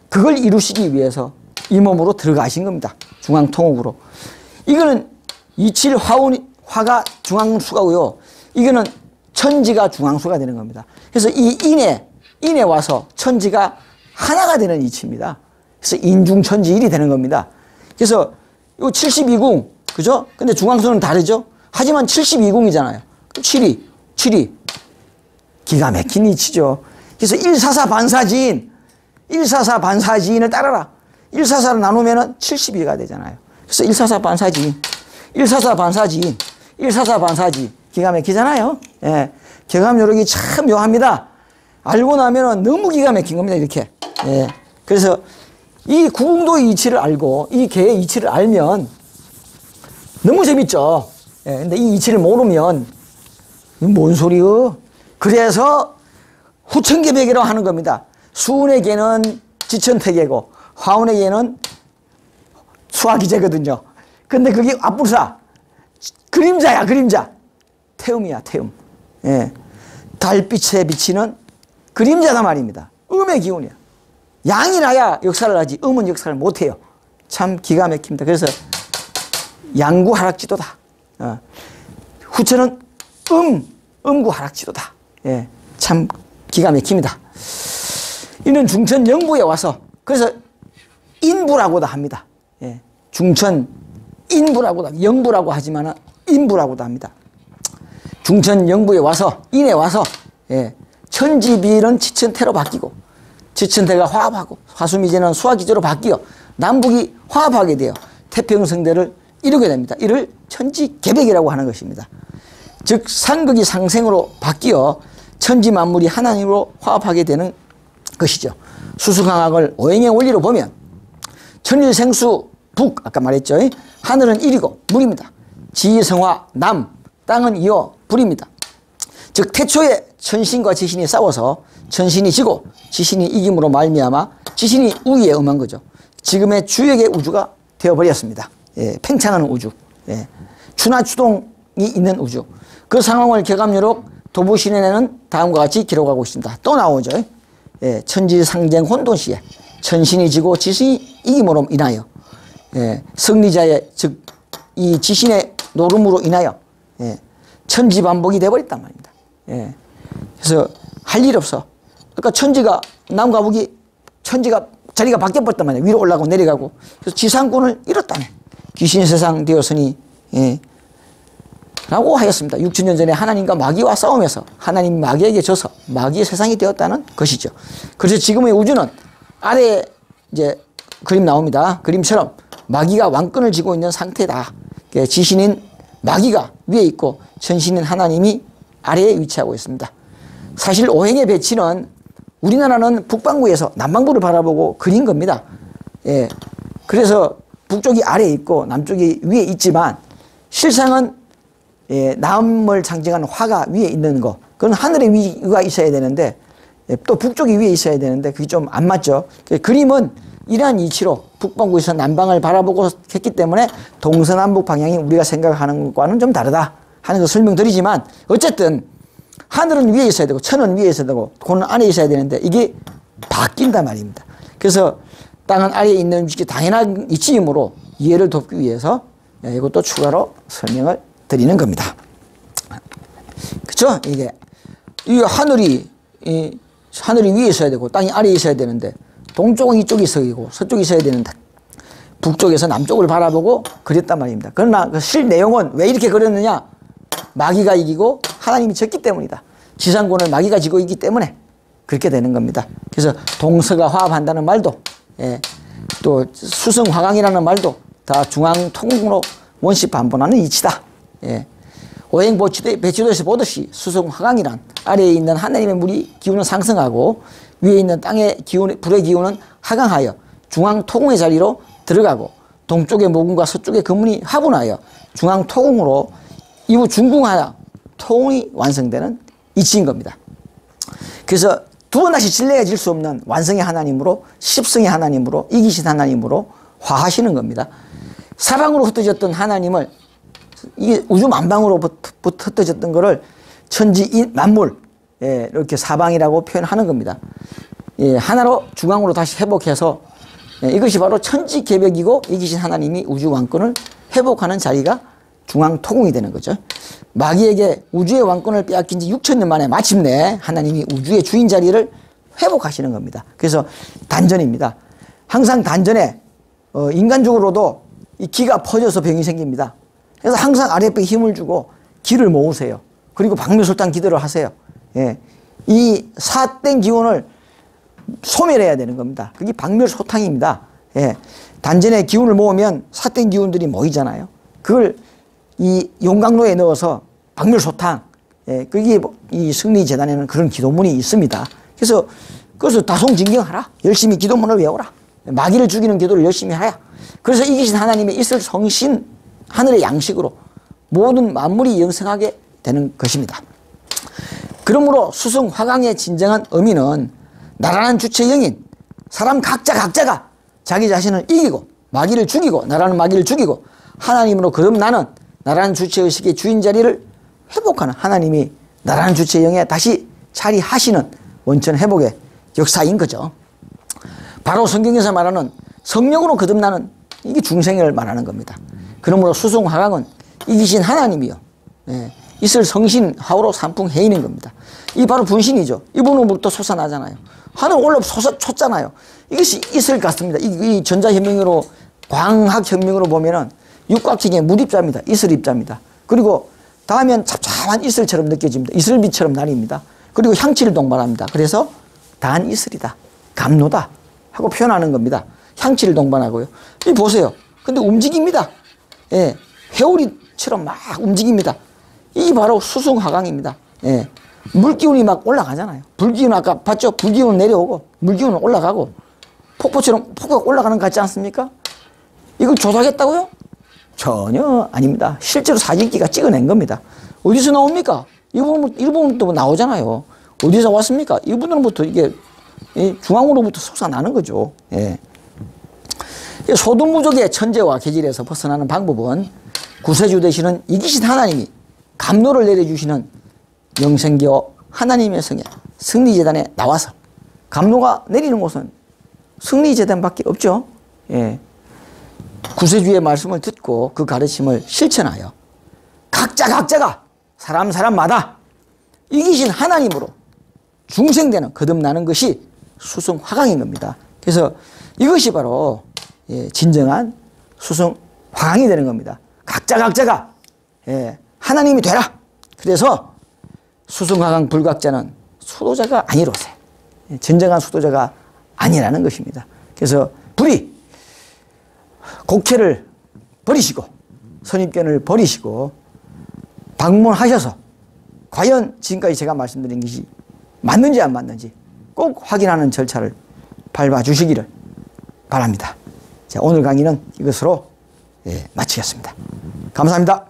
A: 그걸 이루시기 위해서 이 몸으로 들어가신 겁니다. 중앙통옥으로. 이거는 이칠 화가 중앙수가고요. 이거는 천지가 중앙수가 되는 겁니다. 그래서 이 인에 와서 천지가 하나가 되는 이치입니다. 그래서 인중천지일이 되는 겁니다. 그래서 요 72궁, 그죠? 근데 중앙수는 다르죠? 하지만 72궁이잖아요. 7이 기가 막힌 이치죠. 그래서 144 반사지인, 144 반사지인을 따라라. 144를 나누면은 72가 되잖아요. 그래서 144 반사지인, 144 반사지인, 144 반사지. 기가 막히잖아요. 예. 경합 요령이 참 묘합니다. 알고 나면은 너무 기가 막힌 겁니다. 이렇게. 예. 그래서 이 구궁도의 이치를 알고 이 개의 이치를 알면 너무 재밌죠. 예. 근데 이 이치를 모르면 뭔 소리요? 그래서 후천개벽이라고 하는 겁니다. 수운의 개는 지천태계고 화운의 개는 수화기제거든요. 근데 그게 앞불사 그림자야, 그림자. 태음이야, 태음. 예. 달빛에 비치는 그림자다 말입니다. 음의 기운이야. 양이 나야 역사를 하지 음은 역사를 못해요. 참 기가 막힙니다. 그래서 양구하락지도다. 후천은 음구하락지도다. 예. 참 기가 막힙니다. 이는 중천 영부에 와서 그래서 인부라고도 합니다. 예. 중천 인부라고도 합니다. 영부라고 하지만 인부라고도 합니다. 중천 영부에 와서 인에 와서 예. 천지비일은 지천태로 바뀌고 지천태가 화합하고 화수미제는 수화기제로 바뀌어 남북이 화합하게 되어 태평성대를 이루게 됩니다. 이를 천지개벽이라고 하는 것입니다. 즉 상극이 상생으로 바뀌어 천지만물이 하나님으로 화합하게 되는 것이죠. 수수강학을 오행의 원리로 보면 천일생수 북 아까 말했죠. 하늘은 일이고 물입니다. 지성화 남 땅은 이어 불입니다. 즉 태초에 천신과 지신이 싸워서 천신이 지고 지신이 이김으로 말미암아 지신이 우위에 임한 거죠. 지금의 주역의 우주가 되어버렸습니다. 예, 팽창하는 우주. 예, 추나추동이 있는 우주. 그 상황을 개감요록 도부신에는 다음과 같이 기록하고 있습니다. 또 나오죠. 예, 천지상쟁 혼돈시에 천신이 지고 지신이 이김으로 인하여 예, 승리자의 즉 이 지신의 노름으로 인하여 예, 천지반복이 되어버렸단 말입니다. 예, 그래서 할 일 없어. 그러니까 천지가 남과 북이 천지가 자리가 바뀌어버렸단 말이에요. 위로 올라가고 내려가고. 그래서 지상권을 잃었다네. 귀신 세상 되었으니 예, 라고 하였습니다. 6천년 전에 하나님과 마귀와 싸우면서 하나님 마귀에게 져서 마귀의 세상이 되었다는 것이죠. 그래서 지금의 우주는 아래에 이제 그림 나옵니다. 그림처럼 마귀가 왕권을 쥐고 있는 상태다. 지신인 마귀가 위에 있고 천신인 하나님이 아래에 위치하고 있습니다. 사실 오행의 배치는 우리나라는 북반구에서 남반구를 바라보고 그린 겁니다. 예. 그래서 북쪽이 아래에 있고 남쪽이 위에 있지만 실상은 예, 남을 상징하는 화가 위에 있는 거. 그건 하늘의 위가 있어야 되는데 예, 또 북쪽이 위에 있어야 되는데 그게 좀 안 맞죠. 그림은 이러한 이치로 북반구에서 남방을 바라보고 했기 때문에 동서남북 방향이 우리가 생각하는 것과는 좀 다르다 하는 걸 설명드리지만 어쨌든 하늘은 위에 있어야 되고 천은 위에 있어야 되고 고는 안에 있어야 되는데 이게 바뀐단 말입니다. 그래서 땅은 아래에 있는 위치 당연한 이치이므로 이해를 돕기 위해서 이것도 추가로 설명을 드리는 겁니다. 그쵸? 이게 이 하늘이 위에 있어야 되고 땅이 아래에 있어야 되는데 동쪽은 이쪽이 있어야 되고 서쪽이 있어야 되는데 북쪽에서 남쪽을 바라보고 그렸단 말입니다. 그러나 그 실 내용은 왜 이렇게 그렸느냐? 마귀가 이기고 하나님이 졌기 때문이다. 지상권을 마귀가 지고 있기 때문에 그렇게 되는 겁니다. 그래서 동서가 화합한다는 말도 예, 또 수성화강이라는 말도 다 중앙통으로 원시 반본하는 이치다. 예. 오행 배치도에서 보듯이 수성화강이란 아래에 있는 하나님의 물이 기운은 상승하고 위에 있는 땅의 기운, 불의 기운은 하강하여 중앙통의 자리로 들어가고 동쪽의 모군과 서쪽의 금문이 합운하여 중앙토궁으로 이후 중궁하여 토궁이 완성되는 이치인 겁니다. 그래서 두 번 다시 진례해질 수 없는 완성의 하나님으로, 십성의 하나님으로, 이기신 하나님으로 화하시는 겁니다. 사방으로 흩어졌던 하나님을, 이게 우주 만방으로부터 흩어졌던 것을 천지 만물, 예, 이렇게 사방이라고 표현하는 겁니다. 예, 하나로 중앙으로 다시 회복해서, 예, 이것이 바로 천지 개벽이고 이기신 하나님이 우주 왕권을 회복하는 자리가 중앙토궁이 되는 거죠. 마귀에게 우주의 왕권을 빼앗긴 지 6,000년 만에 마침내 하나님이 우주의 주인 자리를 회복하시는 겁니다. 그래서 단전입니다. 항상 단전에 인간적으로도 이 기가 퍼져서 병이 생깁니다. 그래서 항상 아랫배에 힘을 주고 기를 모으세요. 그리고 박묘솔탄 기도를 하세요. 예. 이 사땡 기운을 소멸해야 되는 겁니다. 그게 박멸소탕입니다. 예. 단전에 기운을 모으면 사땡 기운들이 모이잖아요. 그걸 이 용광로에 넣어서 박멸소탕, 예, 그게 이 승리재단에는 그런 기도문이 있습니다. 그래서 그것을 다송진경하라. 열심히 기도문을 외워라. 마귀를 죽이는 기도를 열심히 하라. 그래서 이기신 하나님의 있을 성신 하늘의 양식으로 모든 만물이 영생하게 되는 것입니다. 그러므로 수승 화강의 진정한 의미는 나라는 주체 영인, 사람 각자가 자기 자신을 이기고 마귀를 죽이고 나라는 마귀를 죽이고 하나님으로 거듭나는 나라는 주체의식의 주인 자리를 회복하는 하나님이 나라는 주체 영에 다시 자리하시는 원천 회복의 역사인 거죠. 바로 성경에서 말하는 성령으로 거듭나는 이게 중생을 말하는 겁니다. 그러므로 수승화강은 이기신 하나님이요, 예, 있을 성신 하우로 삼풍해인인 겁니다. 이 바로 분신이죠. 이분으로부터 솟아나잖아요. 하늘 올라 솟잖아요. 이것이 있을 같습니다. 이 전자현명으로 광학현명으로 보면은 육각형의 물입자입니다. 이슬입자입니다. 그리고 다음엔 찹찹한 이슬처럼 느껴집니다. 이슬빛처럼 날입니다. 그리고 향취를 동반합니다. 그래서 단이슬이다, 감로다 하고 표현하는 겁니다. 향취를 동반하고요. 이 보세요. 근데 움직입니다. 예, 회오리처럼 막 움직입니다. 이 바로 수승화강입니다. 예, 물기운이 막 올라가잖아요. 불기운 아까 봤죠? 불기운 내려오고 물기운은 올라가고 폭포처럼 폭포가 올라가는 것 같지 않습니까? 이걸 조작했다고요? 전혀 아닙니다. 실제로 사진기가 찍어낸 겁니다. 어디서 나옵니까? 일본부터 나오잖아요. 어디서 왔습니까? 이분으로부터 이게 중앙으로부터 솟아나는 거죠. 예. 소두무족의 천재와 계질에서 벗어나는 방법은 구세주 되시는 이기신 하나님이 감로를 내려주시는 영생교 하나님의 성에 승리재단에 나와서, 감로가 내리는 곳은 승리재단밖에 없죠. 예. 구세주의 말씀을 듣고 그 가르침을 실천하여 각자가 사람마다 이기신 하나님으로 중생되는 거듭나는 것이 수승화강인 겁니다. 그래서 이것이 바로 진정한 수승화강이 되는 겁니다. 각자가 하나님이 되라. 그래서 수승화강 불각자는 수도자가 아니로세. 진정한 수도자가 아니라는 것입니다. 그래서 불이 곡해를 버리시고 선입견을 버리시고 방문하셔서 과연 지금까지 제가 말씀드린 것이 맞는지 안 맞는지 꼭 확인하는 절차를 밟아주시기를 바랍니다. 자, 오늘 강의는 이것으로 마치겠습니다. 감사합니다.